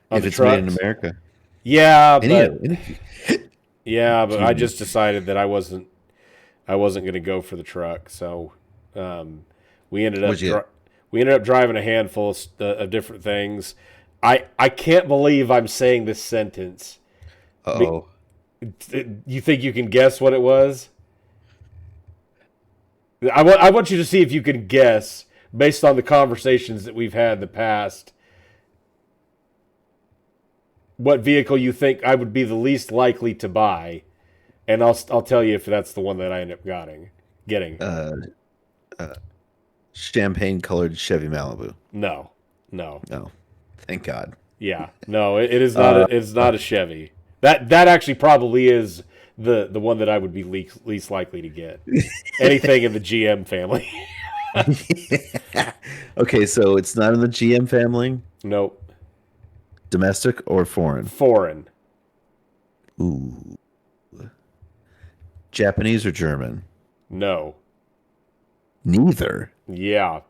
on if it's trucks? made in America. Yeah, but Any- I just decided that I wasn't going to go for the truck. So we ended up driving a handful of different things. I can't believe I'm saying this sentence. Uh-oh. You think you can guess what it was? I want you to see if you can guess based on the conversations that we've had in the past. What vehicle you think I would be the least likely to buy, and I'll tell you if that's the one that I end up getting. Champagne colored Chevy Malibu. No. Thank God. Yeah, no, it is not. It's not a Chevy. That actually probably is the one that I would be least likely to get. Anything in the GM family. Okay, so it's not in the GM family. Nope. Domestic or foreign? Foreign. Ooh. Japanese or German? No. Neither. Yeah.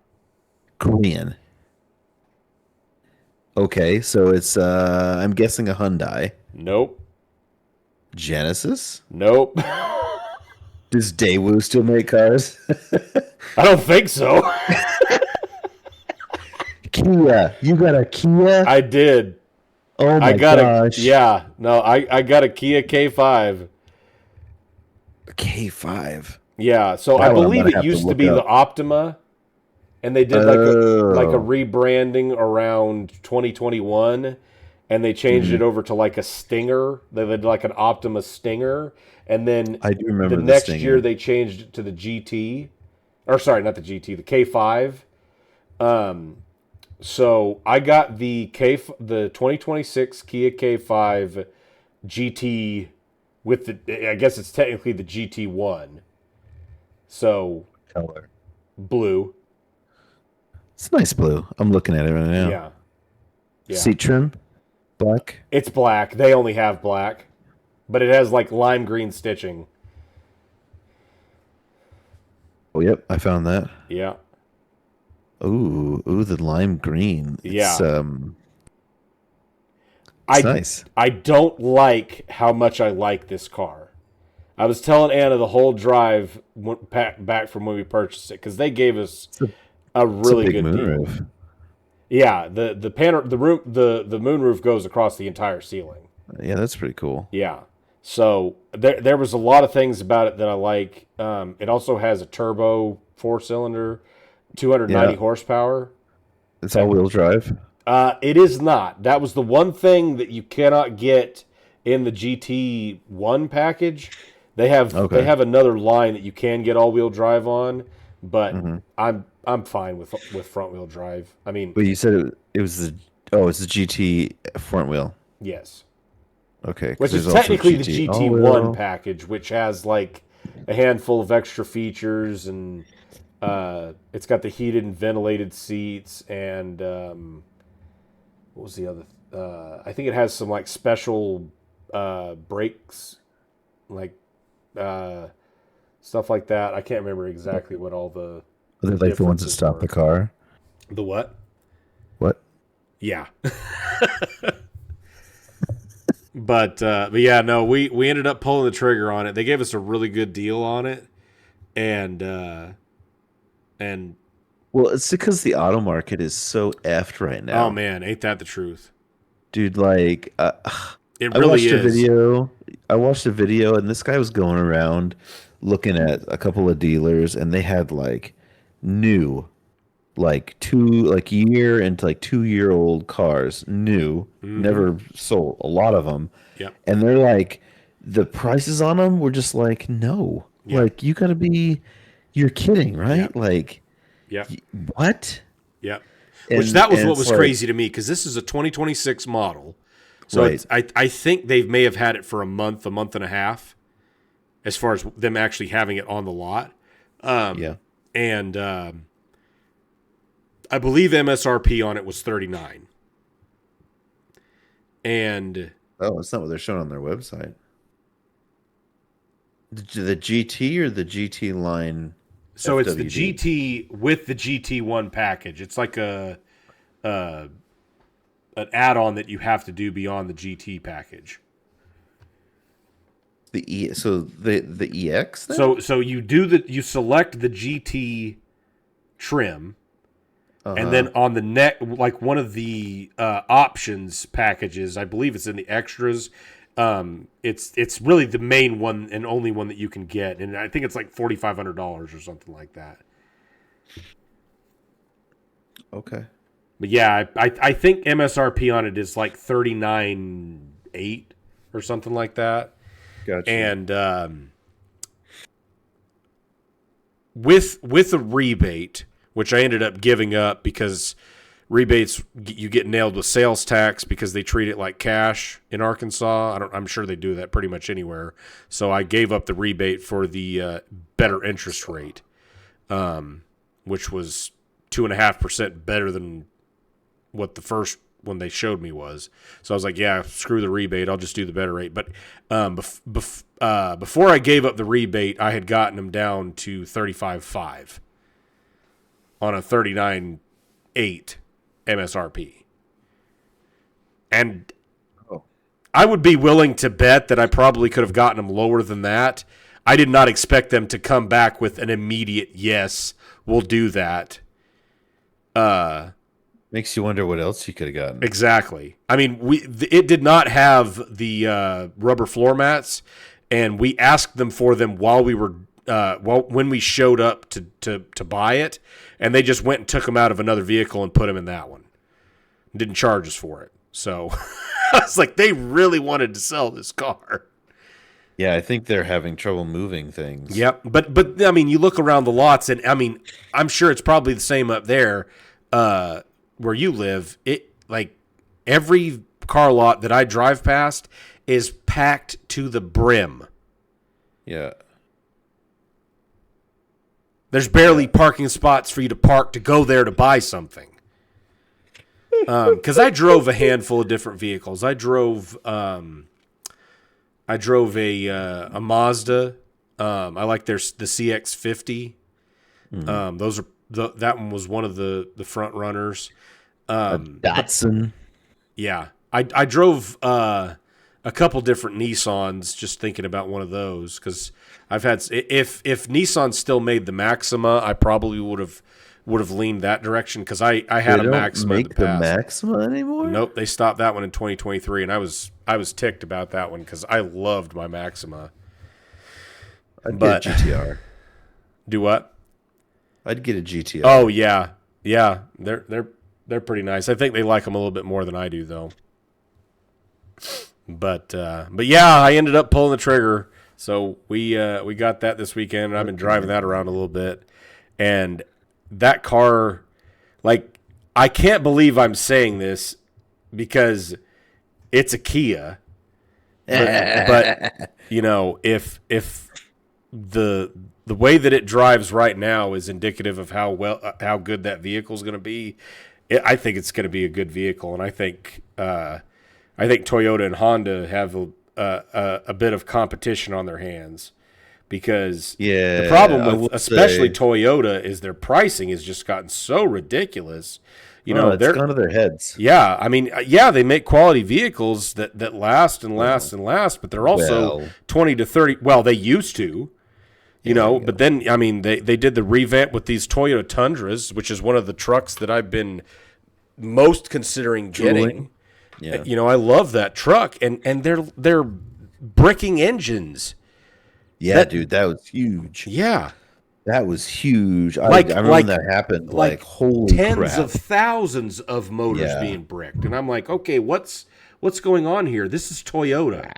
Korean. Okay, so it's I'm guessing a Hyundai. Nope. Genesis? Nope. Does Daewoo still make cars? I don't think so. Kia. You got a Kia? I did. Oh my gosh. I got a Kia K5. K5. Yeah, so I believe it used to be the Optima, and they did like a rebranding around 2021, and they changed it over to like a Stinger. They did like an Optima Stinger, and then I do remember the next Stinger. year they changed it to the GT, or sorry, not the GT, the K5. So I got the 2026 Kia K5 GT with the, I guess it's technically the GT1. So Color. Blue. It's nice blue. I'm looking at it right now. Yeah. Seat trim? Black? It's black. They only have black. But it has like lime green stitching. Oh, yep. I found that. Yeah. Ooh, the lime green. It's, it's nice. I don't like how much I like this car. I was telling Anna the whole drive back from when we purchased it because they gave us a really good deal. Yeah, the moonroof goes across the entire ceiling. Yeah, that's pretty cool. Yeah, so there was a lot of things about it that I like. It also has a turbo 4-cylinder, 290 horsepower. It's all-wheel drive. It is not. That was the one thing that you cannot get in the GT1 package. They have another line that you can get all-wheel drive on, but I'm fine with front-wheel drive. I mean, but you said it's the GT front wheel. Yes. Okay. Which is technically the GT1 package, which has like a handful of extra features, and it's got the heated and ventilated seats, and what was the other? I think it has some like special brakes, like stuff like that. I can't remember exactly what all the. Are they like the ones that stop the car? The what? What? Yeah. But yeah, no, we ended up pulling the trigger on it. They gave us a really good deal on it, and well, it's because the auto market is so effed right now. Oh man, ain't that the truth, dude? Like, it really is. I watched a video, and this guy was going around looking at a couple of dealers, and they had like new, like year into like 2 year old cars, new, never sold, a lot of them. Yep. And they're like, the prices on them were just like, no, like you gotta be, you're kidding, right? Yep. Like, what? Yeah. And, which that was and what was like, crazy to me, because this is a 2026 model. So right. I think they may have had it for a month and a half, as far as them actually having it on the lot. And I believe MSRP on it was $39. And that's not what they're showing on their website. The GT or the GT line? So FWD? it's the GT with the GT1 package. It's like an add-on that you have to do beyond the GT package. The EX then? So you select the GT trim, and then on the neck, like one of the options packages, I believe it's in the extras. It's really the main one and only one that you can get, and I think it's like $4,500 or something like that. Okay. But yeah, I think MSRP on it is like $39,800 or something like that. Gotcha. And with a rebate, which I ended up giving up because rebates, you get nailed with sales tax because they treat it like cash in Arkansas. I'm sure they do that pretty much anywhere. So I gave up the rebate for the better interest rate, which was 2.5% better than what the first one they showed me was. So I was like, yeah, screw the rebate. I'll just do the better rate. But before I gave up the rebate, I had gotten them down to 35.5 on a 39.8 MSRP. And I would be willing to bet that I probably could have gotten them lower than that. I did not expect them to come back with an immediate yes, we'll do that. Makes you wonder what else you could have gotten. Exactly. I mean, it did not have the rubber floor mats, and we asked them for them while we were when we showed up to buy it, and they just went and took them out of another vehicle and put them in that one. Didn't charge us for it. So I was like, they really wanted to sell this car. Yeah, I think they're having trouble moving things. Yep. But I mean, you look around the lots, and I mean, I'm sure it's probably the same up there where you live. It like every car lot that I drive past is packed to the brim. Yeah. There's barely parking spots for you to park to go there to buy something. Because I drove a handful of different vehicles. I drove a Mazda. I like the CX-50. Those are that one was one of the front runners. Datsun. Yeah, I drove a couple different Nissans. Just thinking about one of those because I've had if Nissan still made the Maxima, I probably would have leaned that direction because I had a Maxima. They don't make the Maxima anymore? Nope, they stopped that one in 2023, and I was ticked about that one because I loved my Maxima. I'd get a GTR. Do what? I'd get a GTR. Oh yeah, they're pretty nice. I think they like them a little bit more than I do though. But yeah, I ended up pulling the trigger. So we got that this weekend, and I've been driving that around a little bit, and that car, like, I can't believe I'm saying this because it's a Kia, but you know, if the way that it drives right now is indicative of how good that vehicle is going to be, I think it's going to be a good vehicle, and I think Toyota and Honda have a bit of competition on their hands. Because the problem with especially Toyota is their pricing has just gotten so ridiculous. You know, it's gone to their heads. Yeah, I mean, yeah, they make quality vehicles that last and last and last, but they're also 20 to 30. Well, they used to, you know, but then I mean, they did the revamp with these Toyota Tundras, which is one of the trucks that I've been most considering getting. Yeah. You know, I love that truck, and they're bricking engines. Yeah, dude, that was huge. Yeah. That was huge. I Like remember when like that happened. Like, like holy tens crap. of thousands of motors Yeah. being bricked. And I'm like, okay, what's going on here? This is Toyota.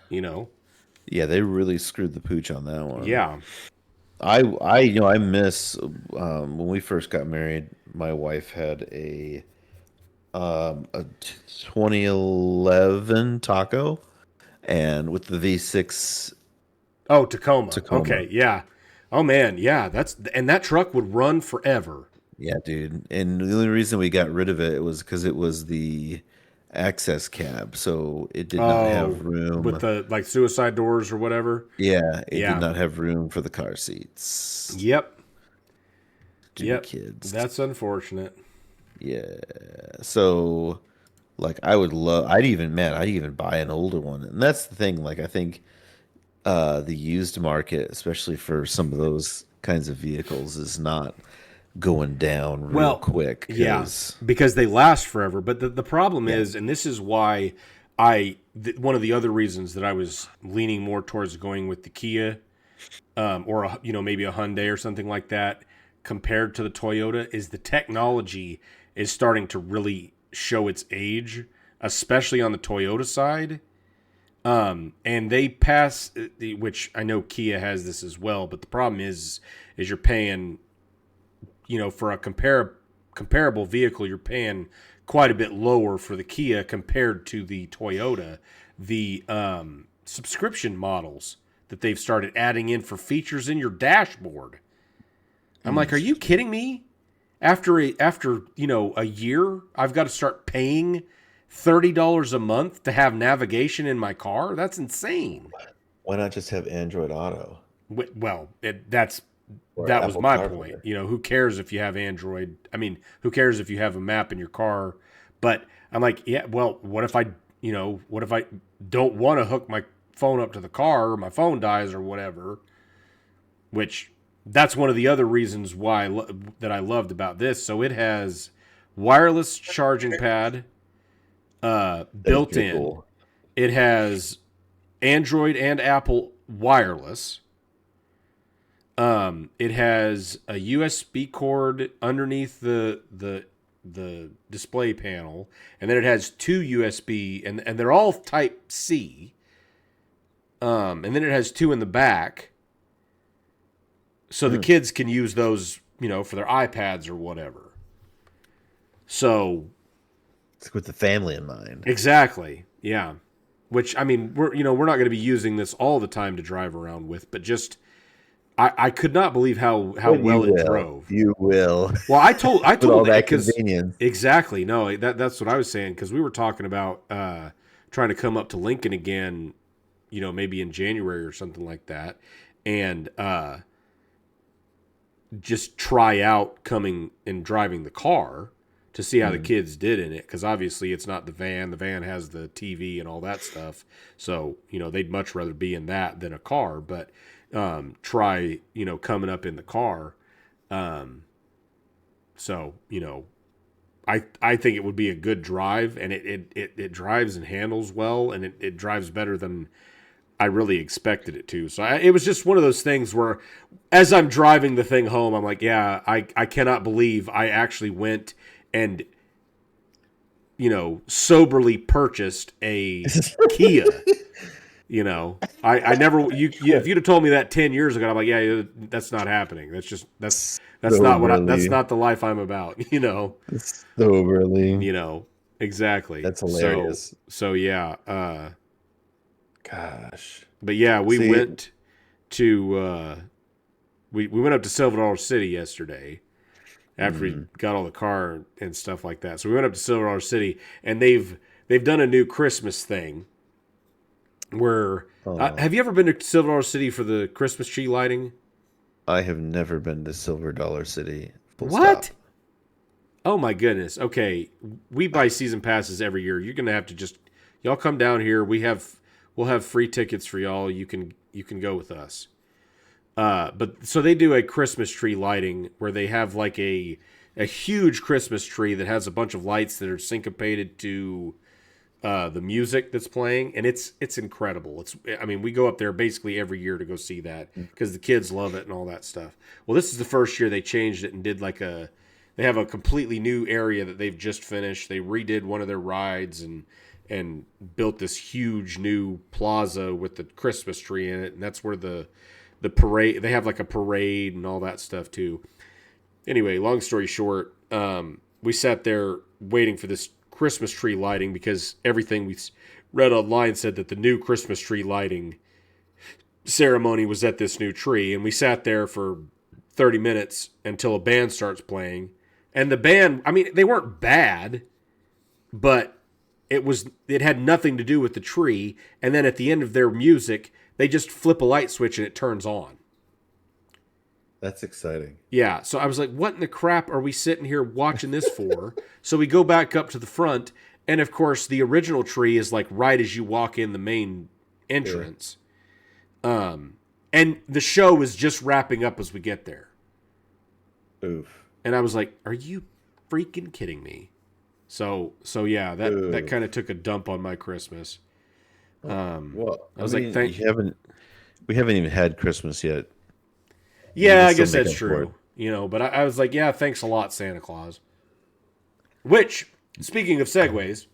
You know? Yeah, they really screwed the pooch on that one. Yeah. I miss when we first got married. My wife had a 2011 Taco, and with the V6 Oh, Tacoma. Tacoma. Okay, yeah. Oh man, yeah, that truck would run forever. Yeah, dude. And the only reason we got rid of it was because it was the access cab, so it did not have Oh, with room. the like suicide doors or whatever. Yeah, it did Yeah. not have room for the car seats. Yep. Stupid Yep. kids. That's unfortunate. Yeah. So, like, I'd even buy an older one. And that's the thing. Like, I think the used market, especially for some of those kinds of vehicles, is not going down real Well, quick yeah, because, because they last forever. But the problem yeah. is, and this is why one of the other reasons that I was leaning more towards going with the Kia, or maybe a Hyundai or something like that, compared to the Toyota, is the technology is starting to really show its age, especially on the Toyota side. And they pass, which I know Kia has this as well, but the problem is you're paying, for a comparable vehicle, you're paying quite a bit lower for the Kia compared to the Toyota. The subscription models that they've started adding in for features in your dashboard. I'm like, are you kidding me? After a year, I've got to start paying $30 a month to have navigation in my car? That's insane. Why not just have Android Auto Well, or that was Apple my point. CarPlay? Who cares if you have Android? I mean, who cares if you have a map in your car? But I'm like, yeah, well, what if I don't want to hook my phone up to the car, or my phone dies or whatever? Which that's one of the other reasons why that I loved about this. So it has wireless charging pad That is built pretty in. cool. It has Android and Apple wireless. It has a USB cord underneath the display panel, and then it has two USB, and they're all Type C. And then it has two in the back, so the kids can use those, for their iPads or whatever. So It's with the family in mind. exactly, yeah. Which, I mean, we're not going to be using this all the time to drive around with, but just I could not believe how But well it drove. You will. Well, I told With all that because convenience. exactly, no, that's what I was saying, because we were talking about trying to come up to Lincoln again, maybe in January or something like that, and just try out coming and driving the car to see how the kids did in it, because obviously it's not the van. The van has the TV and all that stuff, so they'd much rather be in that than a car. But try coming up in the car. So I think it would be a good drive, and it drives and handles well, and it drives better than I really expected it to. So it was just one of those things where, as I'm driving the thing home, I'm like, yeah, I cannot believe I actually went and soberly purchased a Kia. I never if you'd have told me that 10 years ago, I'm like, yeah, that's not happening. That's not that's not the life I'm about. Soberly. Exactly. That's hilarious. So yeah. Gosh. But yeah, we went to we went up to Silver Dollar City yesterday after we got all the car and stuff like that. So we went up to Silver Dollar City, and they've done a new Christmas thing where have you ever been to Silver Dollar City for the Christmas tree lighting? I have never been to Silver Dollar City. What? Stop. Oh my goodness. Okay, we buy season passes every year. You're gonna have to y'all come down here. We'll have free tickets for y'all. You can go with us. But so they do a Christmas tree lighting where they have like a huge Christmas tree that has a bunch of lights that are syncopated to the music that's playing, and it's incredible. We go up there basically every year to go see that because the kids love it and all that stuff. Well, this is the first year they changed it and did they have a completely new area that they've just finished. They redid one of their rides and built this huge new plaza with the Christmas tree in it, and that's where the parade. They have like a parade and all that stuff too. Anyway, long story short, we sat there waiting for this Christmas tree lighting because everything we read online said that the new Christmas tree lighting ceremony was at this new tree, and we sat there for 30 minutes until a band starts playing. And the band, they weren't bad, but it had nothing to do with the tree. And then at the end of their music, they just flip a light switch and it turns on. That's exciting. Yeah, so I was like, what in the crap are we sitting here watching this for? So we go back up to the front, and of course the original tree is like right as you walk in the main entrance. Yeah. And the show is just wrapping up as we get there. Oof. And I was like, are you freaking kidding me? So yeah, that kind of took a dump on my Christmas. Well, I was like, we haven't even had Christmas yet. Yeah, I guess that's true. But I was like, yeah, thanks a lot, Santa Claus. Which, speaking of segues,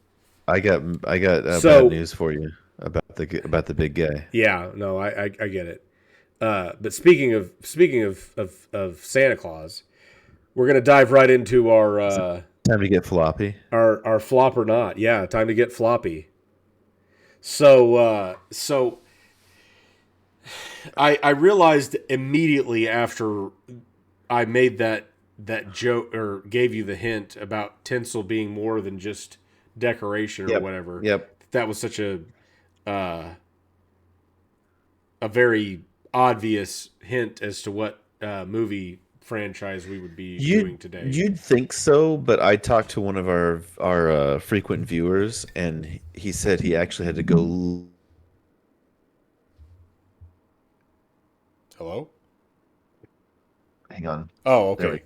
I got bad news for you about the big guy. Yeah, no, I get it. But speaking of Santa Claus, we're gonna dive right into our time to get floppy. Our flop or not? Yeah, time to get floppy. So I realized immediately after I made that joke or gave you the hint about tinsel being more than just decoration or whatever. Yep. That was such a very obvious hint as to what movie franchise we would be doing today. You'd think so, but I talked to one of our frequent viewers, and he said he actually had to go. Hello? Hang on. Oh, okay.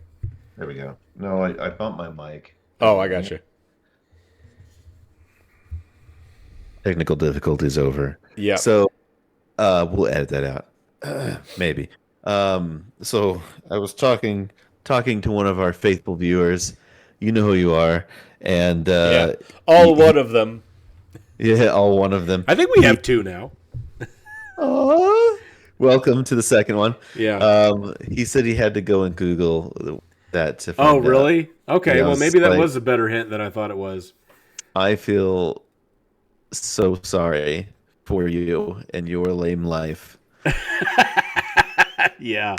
There we go. No, I bumped my mic. Oh, I got you. Technical difficulties over. Yeah. So we'll edit that out. Maybe. So I was talking to one of our faithful viewers. You know who you are. And all one of them. Yeah, all one of them. I think we have two now. Aww. Welcome to the second one. Yeah. He said he had to go and Google that to find out. Really? Okay, yeah, well, maybe that was a better hint than I thought it was. I feel so sorry for you and your lame life. Yeah.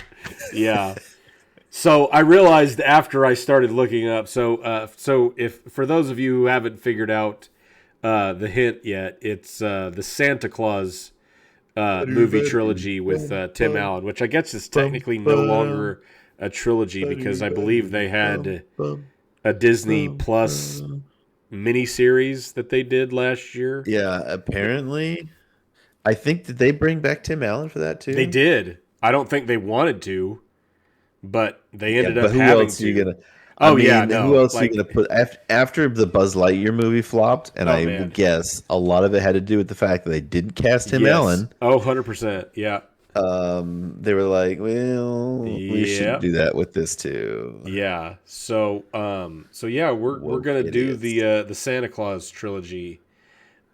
So I realized after I started looking up. So if for those of you who haven't figured out the hint yet, it's the Santa Claus movie trilogy with Tim Allen, which I guess is technically no longer a trilogy because I believe they had a Disney Plus miniseries that they did last year. Yeah, apparently. I think, did they bring back Tim Allen for that too? They did. I don't think they wanted to, but they ended up having to. Who else are you gonna put after the Buzz Lightyear movie flopped? And I would guess a lot of it had to do with the fact that they didn't cast Tim Allen. Oh, 100%. Yeah. They were like, well, we should do that with this too. Yeah. So yeah, we're gonna do the Santa Claus trilogy,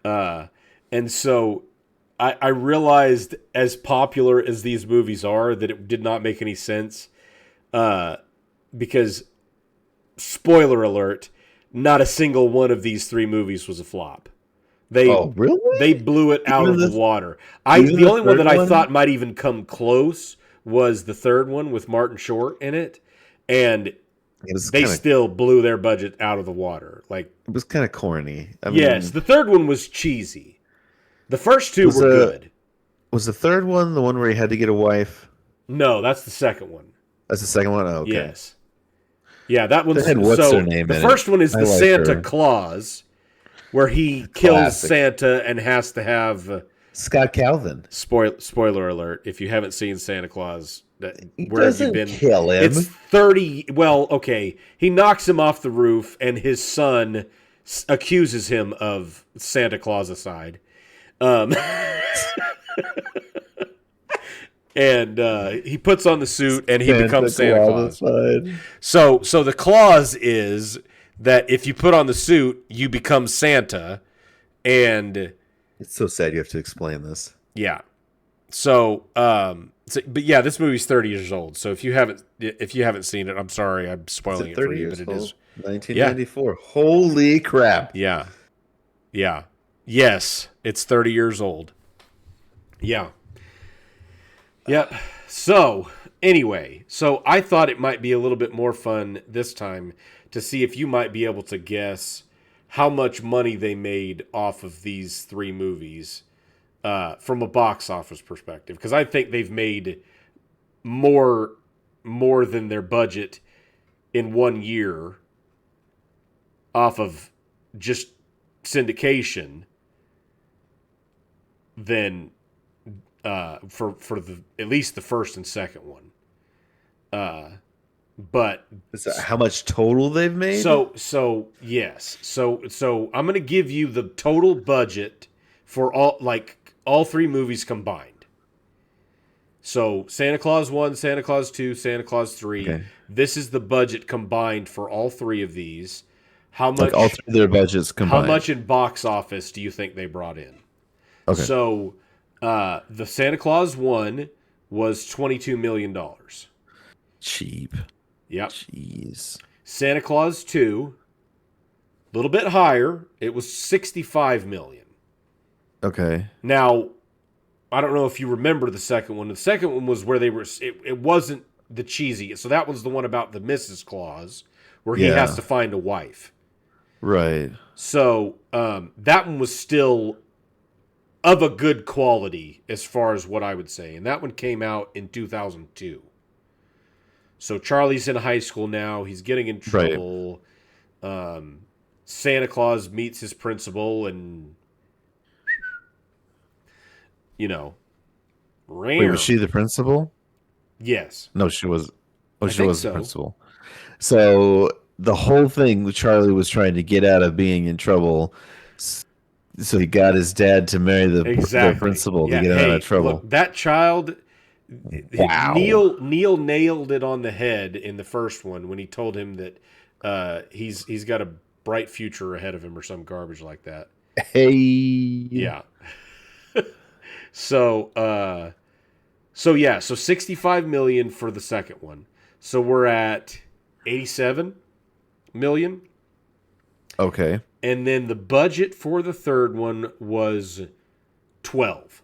and so I realized, as popular as these movies are, that it did not make any sense, because, spoiler alert, not a single one of these three movies was a flop. Really? They blew it out of the water. The only one that I thought might even come close was the third one with Martin Short in it, and they still blew their budget out of the water. Like, it was kind of corny. Yes, the third one was cheesy. The first two were good. Was the third one the one where he had to get a wife? No, that's the second one. That's the second one? Oh, okay. Yes. Yeah, that one's... What's her name? The first one is the Santa Claus, where he kills Santa and has to have... Scott Calvin. Spoiler alert, if you haven't seen Santa Claus, where have you been? Kill him. It's 30... Well, okay. He knocks him off the roof, and his son accuses him of Santa Clausicide. Um, and he puts on the suit and he becomes Santa Claus. So the clause is that if you put on the suit, you become Santa. And it's so sad you have to explain this. Yeah. So, but yeah, this movie's 30 years old. So if you haven't seen it, I'm sorry, I'm spoiling it for you, but it is 1994. Yeah. Holy crap. Yeah. Yeah. Yes, it's 30 years old. Yeah. Yep. So, anyway, I thought it might be a little bit more fun this time to see if you might be able to guess how much money they made off of these three movies. From a box office perspective, because I think they've made more than their budget in 1 year off of just syndication than for the at least the first and second one. But is that how much total they've made? So yes. So I'm going to give you the total budget for all three movies combined. So Santa Claus 1, Santa Claus 2, Santa Claus 3. Okay. This is the budget combined for all three of these. How much? All three of their budgets combined. How much in box office do you think they brought in? Okay. So the Santa Claus 1 was $22 million. Cheap. Yep. Jeez. Santa Claus 2, a little bit higher. It was $65 million. Okay. Now, I don't know if you remember the second one. The second one was where they were. It wasn't the cheesy. So that was the one about the Mrs. Claus, where he has to find a wife. Right. So that one was still of a good quality, as far as what I would say, and that one came out in 2002. So Charlie's in high school now. He's getting in trouble. Right. Santa Claus meets his principal and. Wait, was she the principal? Yes. No, she was. Oh, she was the principal. So the whole thing, Charlie was trying to get out of being in trouble. So he got his dad to marry the principal to get out of trouble. Look, that child, wow. Neil nailed it on the head in the first one when he told him that he's got a bright future ahead of him or some garbage like that. Hey. Yeah. So 65 million for the second one. So we're at 87 million. Okay. And then the budget for the third one was 12.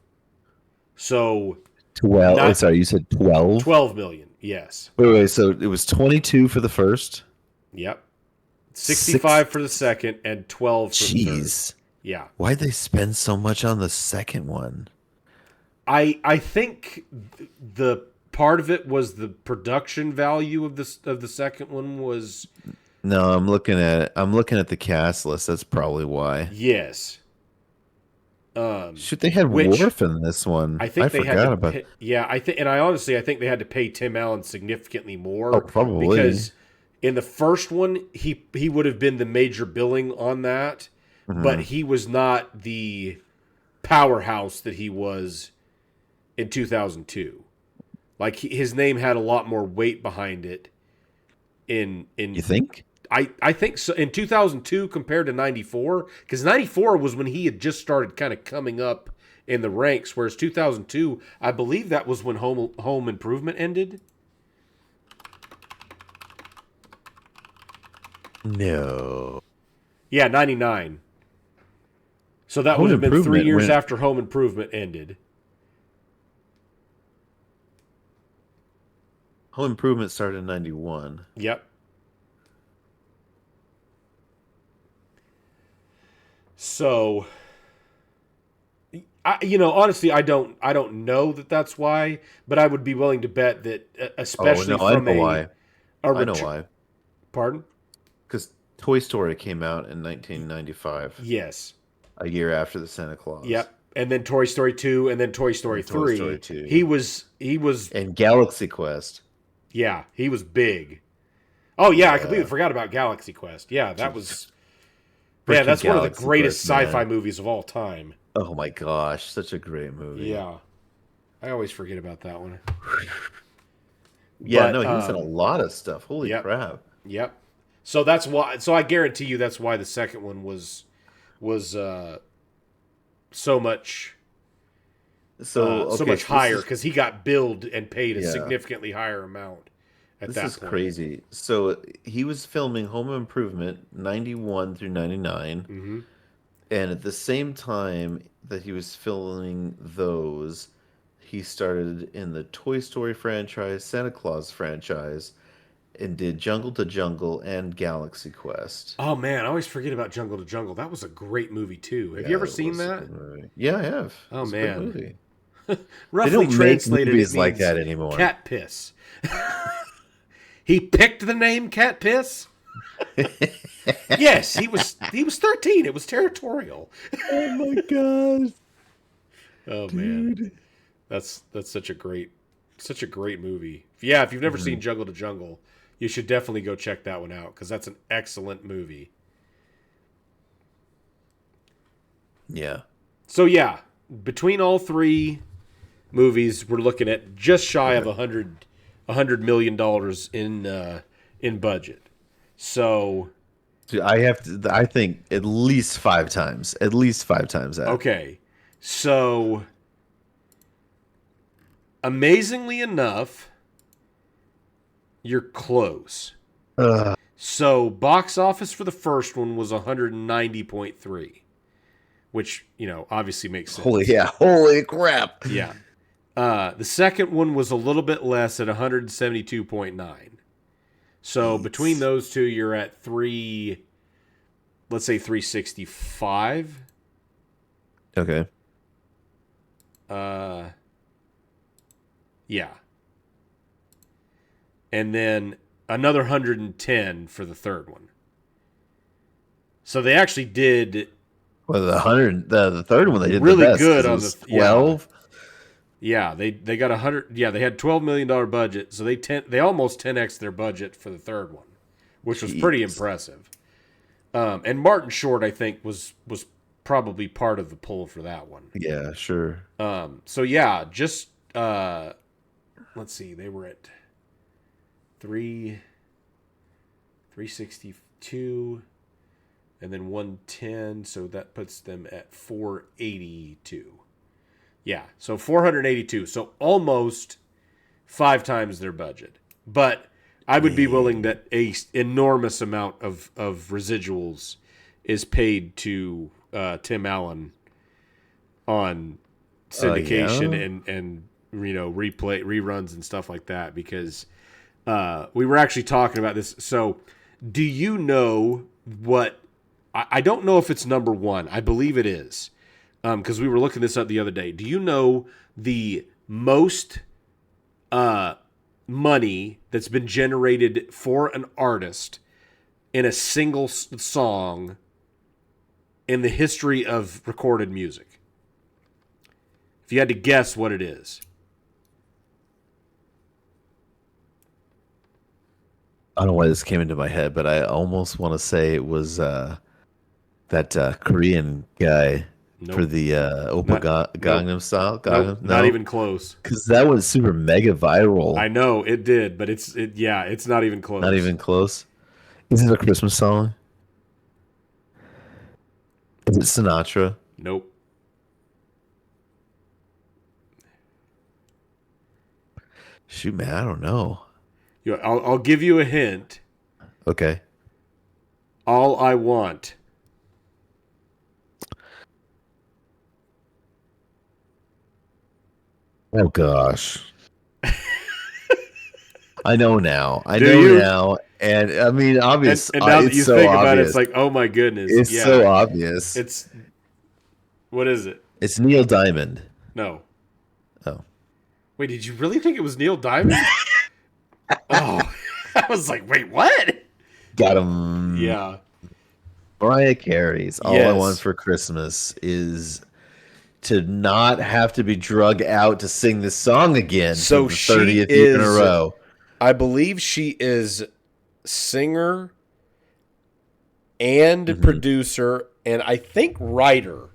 So 12. Sorry, you said 12? 12 million. Yes. Wait. So it was 22 for the first? Yep. 65 for the second and 12 for the third. Yeah. Why'd they spend so much on the second one? I think the part of it was the production value of the second one was. No, I'm looking at the cast list. That's probably why. Yes. Shoot, they had Worf in this one. I forgot about. I think they had to pay Tim Allen significantly more. Oh, probably because in the first one he would have been the major billing on that, but he was not the powerhouse that he was in 2002. Like his name had a lot more weight behind it. In you think? I think so. In 2002 compared to 94, because 94 was when he had just started kind of coming up in the ranks, whereas 2002, I believe that was when Home Improvement ended. No. Yeah, 99. So that would have been 3 years after Home Improvement ended. Home Improvement started in 91. Yep. So, honestly, I don't know that that's why, but I would be willing to bet that, especially I know why. Pardon? Because Toy Story came out in 1995. Yes. A year after the Santa Claus. Yep. And then Toy Story 2, and then Toy Story 3. Toy Story 2. He was and Galaxy Quest. Yeah, he was big. Oh yeah, I completely forgot about Galaxy Quest. Yeah, that was Yeah, that's one of the greatest sci-fi movies of all time. Oh my gosh, such a great movie. Yeah. I always forget about that one. Yeah, no, he was in a lot of stuff. Holy crap. Yep. So that's why. So I guarantee you that's why the second one was so much higher, because he got billed and paid a significantly higher amount at that point. This is crazy. So he was filming Home Improvement 91 through 99. Mm-hmm. And at the same time that he was filming those, he started in the Toy Story franchise, Santa Claus franchise, and did Jungle to Jungle and Galaxy Quest. Oh man, I always forget about Jungle to Jungle. That was a great movie too. Have you ever seen that? Yeah, I have. Oh man, a good movie. Roughly they don't translated, make movies like that anymore. Cat piss. He picked the name Cat piss. Yes, he was 13. It was territorial. Oh my god. Oh man, that's such a great movie. Yeah, if you've never seen Jungle to Jungle, you should definitely go check that one out, because that's an excellent movie. Yeah. So yeah, between all three movies, we're looking at just shy of $100 million in budget. So, dude, I think at least 5 times. At least 5 times that. Okay. So, amazingly enough, you're close. So, box office for the first one was 190.3, which, obviously makes sense. Holy crap. Yeah. The second one was a little bit less at 172.9. So between those two, you're at let's say 365. Okay. Yeah. And then another 110 for the third one. So they actually did. Well, the third one they did really the best, good on the 12. Yeah, they got 100. Yeah, they had $12 million budget, so they almost 10x their budget for the third one, which was pretty impressive. And Martin Short, I think, was probably part of the pull for that one. Yeah, sure. So yeah, just let's see, they were at 362, and then 110, so that puts them at 482. Yeah, so 482. So almost 5 times their budget. But I would be willing that a enormous amount of residuals is paid to Tim Allen on syndication and reruns and stuff like that, because we were actually talking about this. So do you know what – I don't know if it's number 1. I believe it is. Because we were looking this up the other day. Do you know the most money that's been generated for an artist in a single song in the history of recorded music? If you had to guess what it is. I don't know why this came into my head, but I almost want to say it was that Korean guy. Nope. For the Oppa Gangnam Style? Nope, no? Not even close. Because that was super mega viral. I know, it did, but it's not even close. Not even close? Is it a Christmas song? Is it Sinatra? Nope. Shoot, man, I don't know. I'll give you a hint. Okay. All I Want. Oh gosh. I know now. I know now. And I mean, obvious. And now that you think about it, it's like, oh my goodness. It's so obvious. What is it? It's Neil Diamond. No. Oh. Wait, did you really think it was Neil Diamond? Oh, I was like, wait, what? Got him. Yeah. Mariah Carey's All I Want for Christmas is to not have to be drug out to sing this song again so for the 30th year in a row. I believe she is singer and producer, and I think writer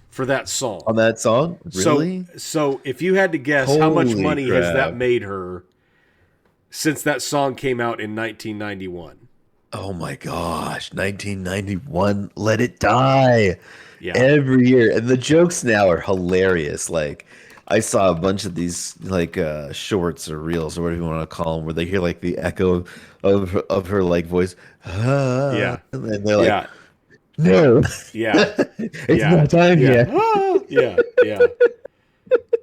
for that song. On that song? Really? So if you had to guess, how much money has that made her since that song came out in 1991? Oh my gosh, 1991, Let It Die. Yeah. Every year. And the jokes now are hilarious. Like, I saw a bunch of these like shorts or reels or whatever you want to call them, where they hear like the echo of her like voice. Yeah. And they're like, no. Yeah. It's not time yet. Yeah.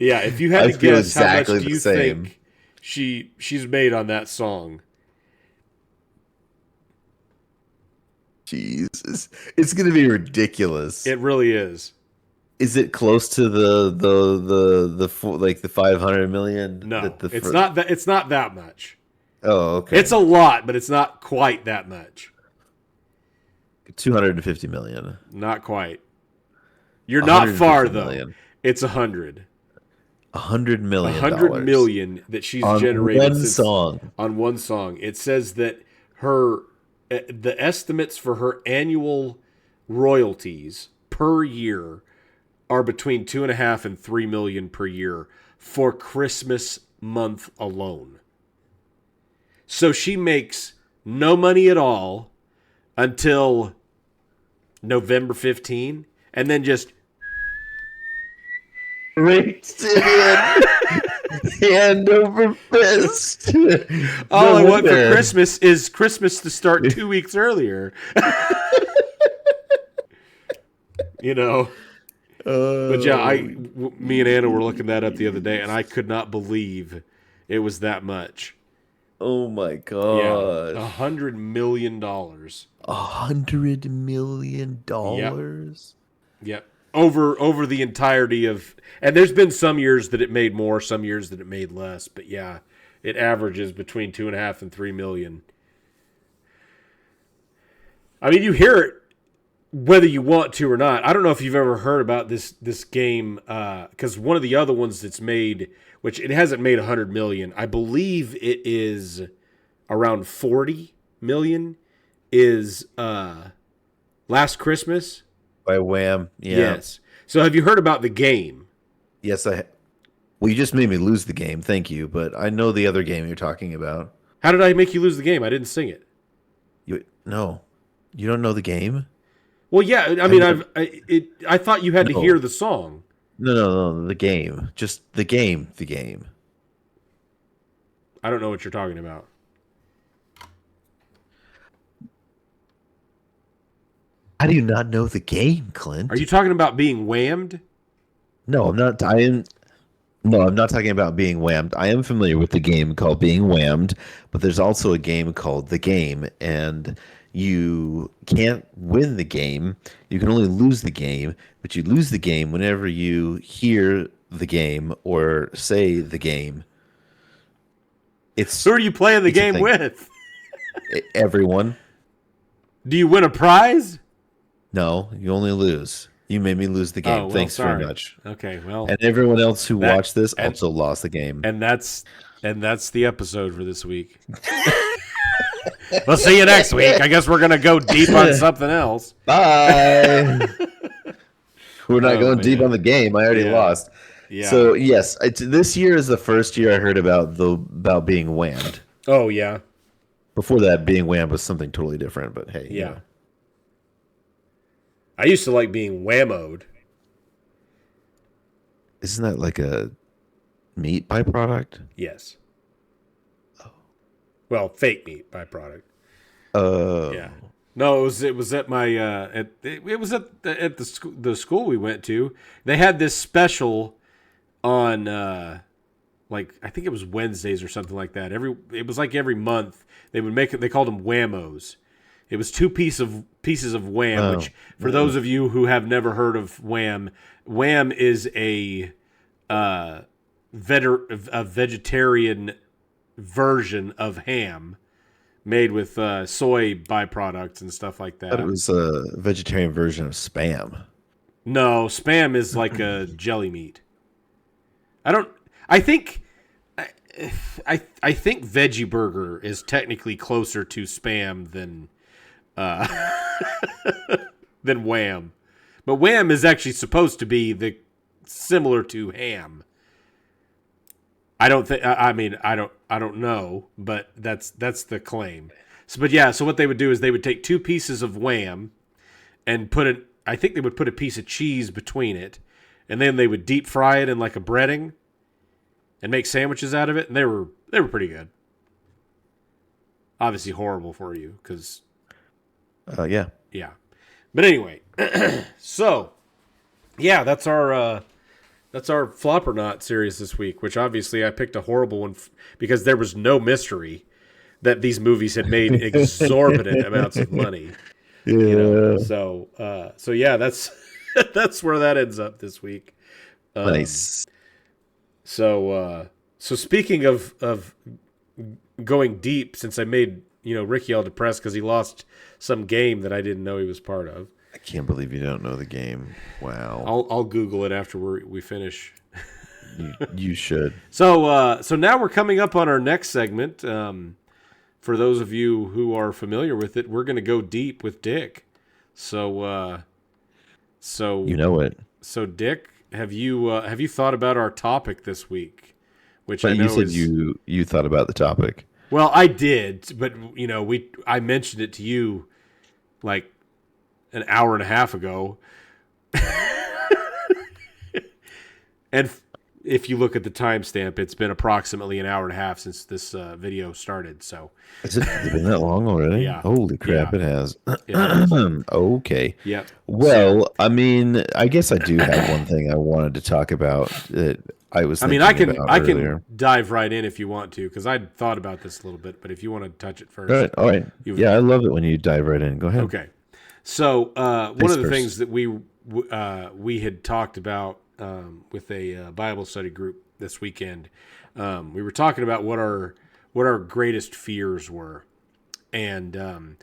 Yeah. If you had to guess, how much do you think she's made on that song? Jesus, it's gonna be ridiculous. It really is. Is it close to the like the 500 million? No, it's not that. It's not that much. Oh, okay. It's a lot, but it's not quite that much. 250 million. Not quite. You're not far though. Million. It's 100. $100 million. 100 million that she's generated on one song. It says that the estimates for her annual royalties per year are between 2.5 and 3 million per year for Christmas month alone. So she makes no money at all until November 15, and then just rakes it in hand over fist. All I want for Christmas is Christmas to start 2 weeks earlier. You know. But yeah, me and Anna were looking that up the other day, and I could not believe it was that much. Oh my god! Yeah, $100 million. $100 million. Yep. Over the entirety of, and there's been some years that it made more, some years that it made less, but yeah, it averages between 2.5 and 3 million. I mean, you hear it whether you want to or not. I don't know if you've ever heard about this game, because one of the other ones that's made, which it hasn't made 100 million, I believe it is around 40 million, is Last Christmas by Wham. Yeah. Yes. So have you heard about the game? Yes, well, you just made me lose the game. Thank you, but I know the other game you're talking about. How did I make you lose the game? I didn't sing it. No, you don't know the game. Well, yeah. I mean, I thought you had to hear the song. No. The game. Just the game. The game. I don't know what you're talking about. How do you not know the game, Clint? Are you talking about being whammed? No, I'm not. No, I'm not talking about being whammed. I am familiar with the game called Being Whammed, but there's also a game called The Game, and you can't win the game. You can only lose the game, but you lose the game whenever you hear the game or say the game. Who are you playing the game with? Everyone. Do you win a prize? No, you only lose. You made me lose the game. Well, Thanks sorry. very much. Okay, well. And everyone else who watched this also lost the game. And that's the episode for this week. We'll see you next week. I guess we're going to go deep on something else. Bye. We're not going deep on the game. I already lost. Yeah. So, yes, this year is the first year I heard about being whammed. Oh, yeah. Before that, being whammed was something totally different, but hey. Yeah. You know. I used to like being whammoed. Isn't that like a meat byproduct? Yes. Oh. Well, fake meat byproduct. Oh. Yeah. No, it was at my it was at the school we went to. They had this special on like I think it was Wednesdays or something like that. It was like every month they would make it. They called them whammos. It was two pieces of Wham, which for those of you who have never heard of Wham, Wham is a vegetarian version of ham made with soy byproducts and stuff like that. But it was a vegetarian version of Spam. No, Spam is like a jelly meat. I think Veggie Burger is technically closer to Spam than than Wham. But Wham is actually supposed to be similar to Ham. I don't think. I mean, I don't know, but that's the claim. So what they would do is they would take 2 pieces of Wham and I think they would put a piece of cheese between it, and then they would deep fry it in like a breading and make sandwiches out of it, and they were pretty good. Obviously horrible for you because yeah. But anyway, so yeah, that's our Flop or Not series this week, which obviously I picked a horrible one because there was no mystery that these movies had made exorbitant amounts of money. Yeah. You know? So yeah, that's that's where that ends up this week. Nice. So speaking of going deep, since I made Ricky all depressed because he lost some game that I didn't know he was part of. I can't believe you don't know the game. Wow. I'll Google it after we finish. You should. So now we're coming up on our next segment. For those of you who are familiar with it, we're going to go deep with Dick. So you know it. So Dick, have you thought about our topic this week? Which but I know you said you thought about the topic. Well, I did, but I mentioned it to you like an hour and a half ago. And if you look at the timestamp, it's been approximately an hour and a half since this video started. So has it been that long already? Yeah. Holy crap, Yeah. It has. Yeah. Okay. Yeah. Well, I mean, I guess I do have one thing I wanted to talk about that I was. I mean, I thinking about earlier. can dive right in if you want to, because I thought about this a little bit. But if you want to touch it first, All right. Yeah, I love it when you dive right in. Go ahead. Okay. So one of the first. things that we had talked about with a Bible study group this weekend, we were talking about what our greatest fears were, and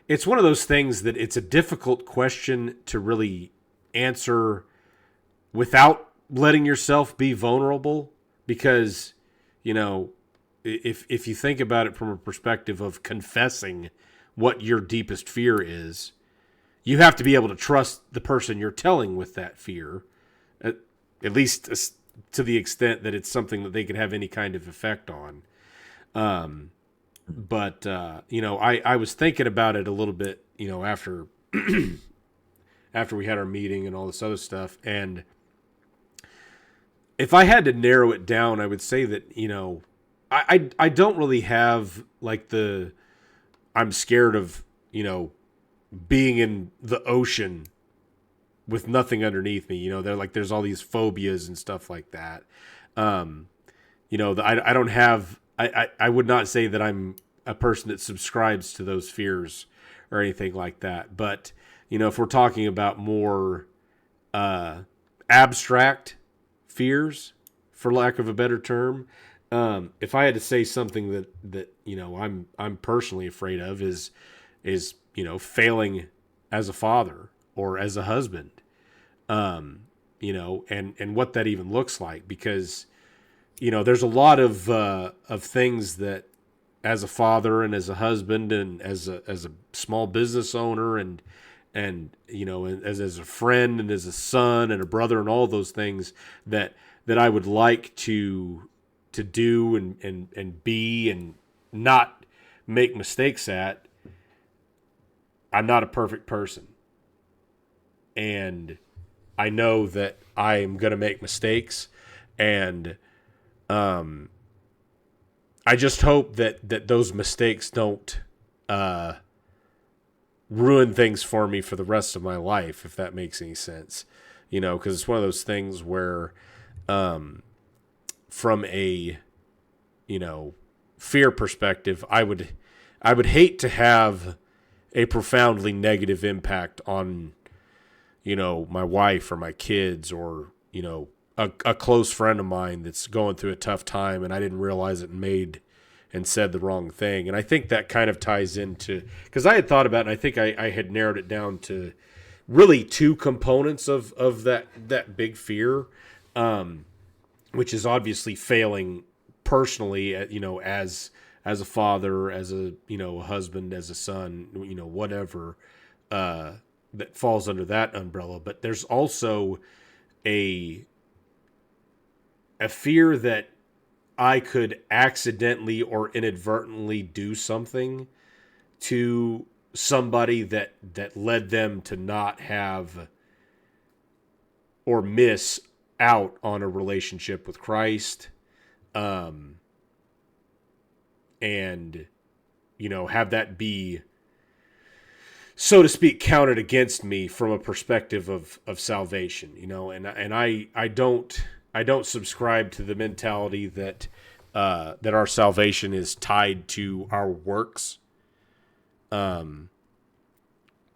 it's one of those things that it's a difficult question to really answer without letting yourself be vulnerable, because if you think about it from a perspective of confessing what your deepest fear is, you have to be able to trust the person you're telling with that fear, at least to the extent that it's something that they could have any kind of effect on. But I was thinking about it a little bit, after after we had our meeting and all this other stuff. And if I had to narrow it down, I would say that, I don't really have like I'm scared of, being in the ocean with nothing underneath me. There's all these phobias and stuff like that. I don't have, I would not say that I'm a person that subscribes to those fears or anything like that. But, if we're talking about more abstract fears, for lack of a better term, if I had to say something that I'm personally afraid of is failing as a father or as a husband, and what that even looks like, because there's a lot of things that as a father and as a husband and as a small business owner and as a friend and as a son and a brother and all those things that I would like to do and be and not make mistakes at. I'm not a perfect person. And I know that I'm going to make mistakes. And I just hope that those mistakes don't ruin things for me for the rest of my life, if that makes any sense. Because it's one of those things where from a fear perspective, I would hate to have a profoundly negative impact on my wife or my kids, or a close friend of mine that's going through a tough time and I didn't realize it and said the wrong thing. And I think that kind of ties into, because I had thought about it, and I think I had narrowed it down to really 2 components of that big fear, which is obviously failing personally, as as a father, as a a husband, as a son, whatever that falls under that umbrella. But there's also a fear that I could accidentally or inadvertently do something to somebody that led them to not have or miss out on a relationship with Christ, and have that be, so to speak, counted against me from a perspective of salvation. And I don't subscribe to the mentality that that our salvation is tied to our works.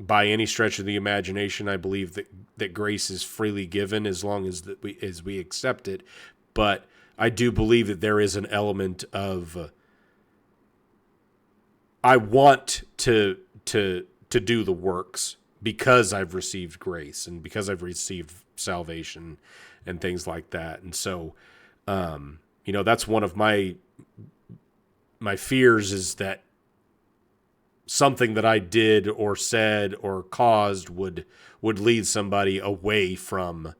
By any stretch of the imagination, I believe that grace is freely given as long as we accept it. But I do believe that there is an element of I want to do the works because I've received grace and because I've received salvation and things like that. And so, that's one of my fears, is that something that I did or said or caused would lead somebody away from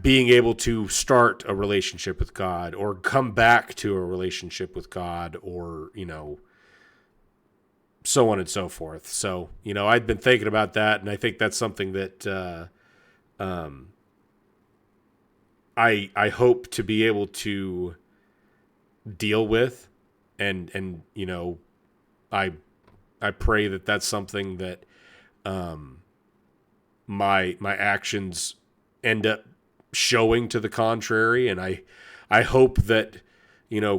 being able to start a relationship with God or come back to a relationship with God, or, so on and so forth. So, I'd been thinking about that, and I think that's something that I hope to be able to deal with, and I pray that that's something that my actions end up showing to the contrary, and I hope that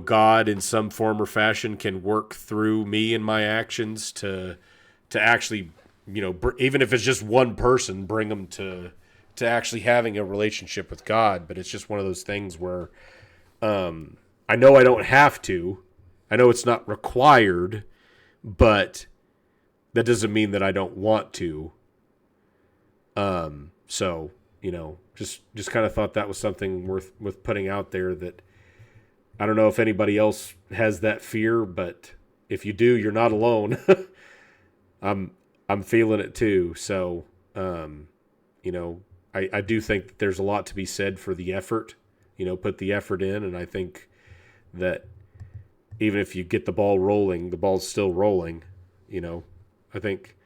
God in some form or fashion can work through me and my actions to actually even if it's just one person, bring them to actually having a relationship with God. But it's just one of those things where I know I don't have to. I know it's not required, but that doesn't mean that I don't want to. So, just kind of thought that was something worth putting out there, that I don't know if anybody else has that fear, but if you do, you're not alone. I'm feeling it too. So, I do think that there's a lot to be said for the effort, put the effort in. And I think that even if you get the ball rolling, the ball's still rolling. I think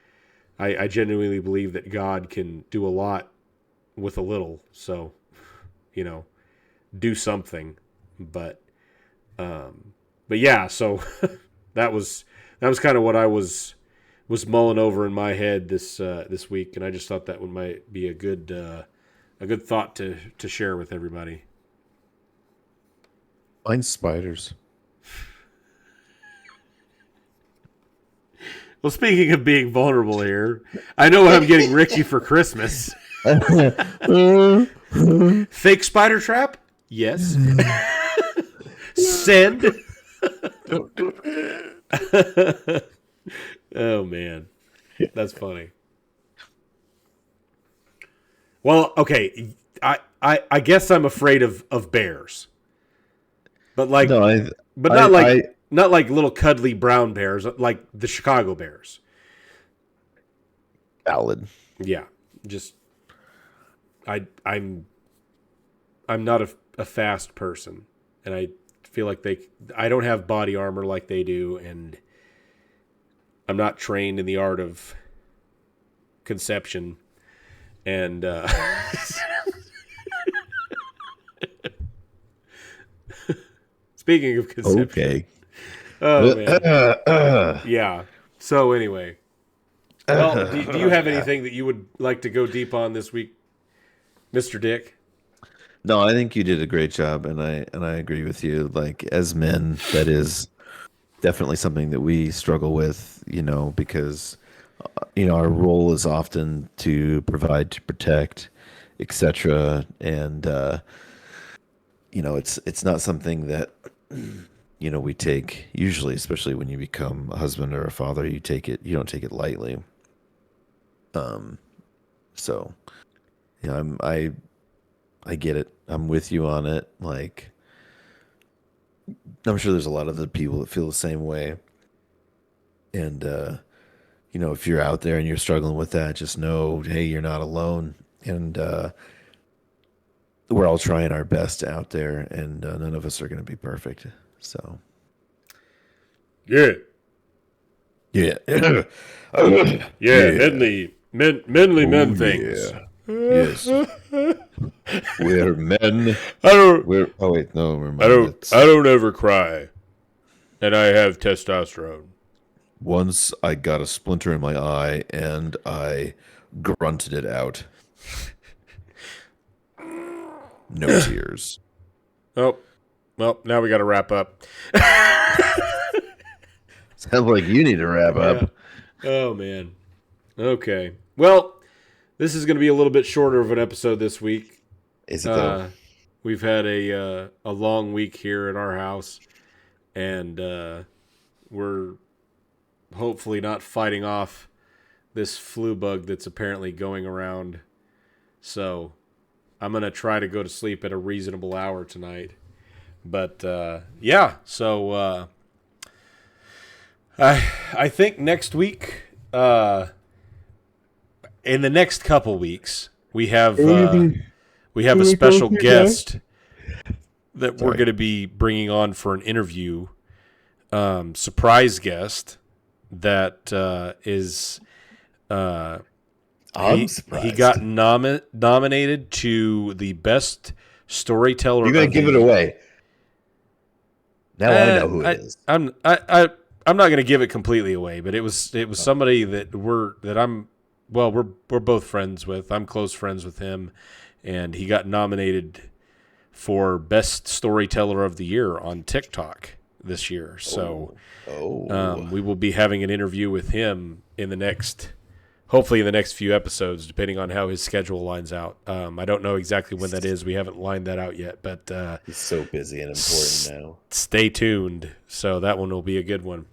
I genuinely believe that God can do a lot with a little. So, do something. But yeah, so that was kind of what I was mulling over in my head this week, and I just thought that might be a good thought to share with everybody. Mine's spiders. Well, speaking of being vulnerable here, I know what I'm getting Richie for Christmas. Fake spider trap? Yes. Send. Oh, man. That's funny. Well, okay. I guess I'm afraid of bears. But not like little cuddly brown bears, like the Chicago Bears. Valid. Yeah. Just I'm not a fast person, and I feel like I don't have body armor like they do, and I'm not trained in the art of conception. And speaking of conception. Okay. Oh, man. Yeah. So anyway. Well, do you have anything that you would like to go deep on this week, Mr. Dick? No, I think you did a great job, and I agree with you. Like, as men, that is definitely something that we struggle with, because our role is often to provide, to protect, etc. And it's not something that we take usually, especially when you become a husband or a father. You don't take it lightly. So I get it. I'm with you on it. Like, I'm sure there's a lot of the people that feel the same way. And, if you're out there and you're struggling with that, just know, hey, you're not alone. And we're all trying our best out there, and none of us are going to be perfect. So, yeah. Yeah. Manly men things. Yeah. Yes. We're men. Oh wait, no, I don't ever cry. And I have testosterone. Once I got a splinter in my eye and I grunted it out. No tears. Oh, well, now we got to wrap up. Sounds like you need to wrap up. Oh, man. Okay. Well, this is going to be a little bit shorter of an episode this week. Is it though? We've had a long week here at our house, and we're hopefully not fighting off this flu bug that's apparently going around. So I'm going to try to go to sleep at a reasonable hour tonight. But, so I think next week, in the next couple weeks, we have a special guest that we're going to be bringing on for an interview. Surprise guest that is. I'm surprised. He got nominated to the best storyteller. You're going to give it away. Now I know who it is. I'm not going to give it completely away, but it was somebody that we're both friends with. I'm close friends with him, and he got nominated for best storyteller of the year on TikTok this year. So we will be having an interview with him hopefully in the next few episodes, depending on how his schedule lines out. I don't know exactly when that is. We haven't lined that out yet, but he's so busy and important now. Stay tuned. So that one will be a good one.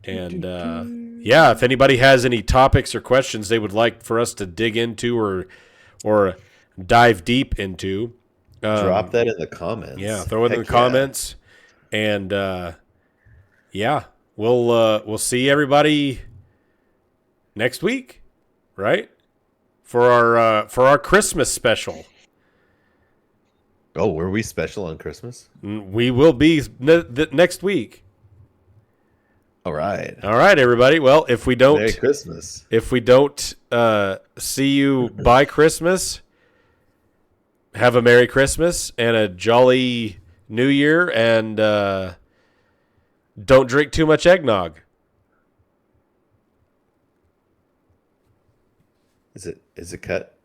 And if anybody has any topics or questions they would like for us to dig into or dive deep into, drop that in the comments. Yeah, throw it in the comments. And we'll see everybody next week, right? For our Christmas special. Oh, were we special on Christmas? We will be next week. All right, everybody. Well, if we don't Merry Christmas. If we don't see you by Christmas, have a Merry Christmas and a jolly New Year, and don't drink too much eggnog. Is it cut?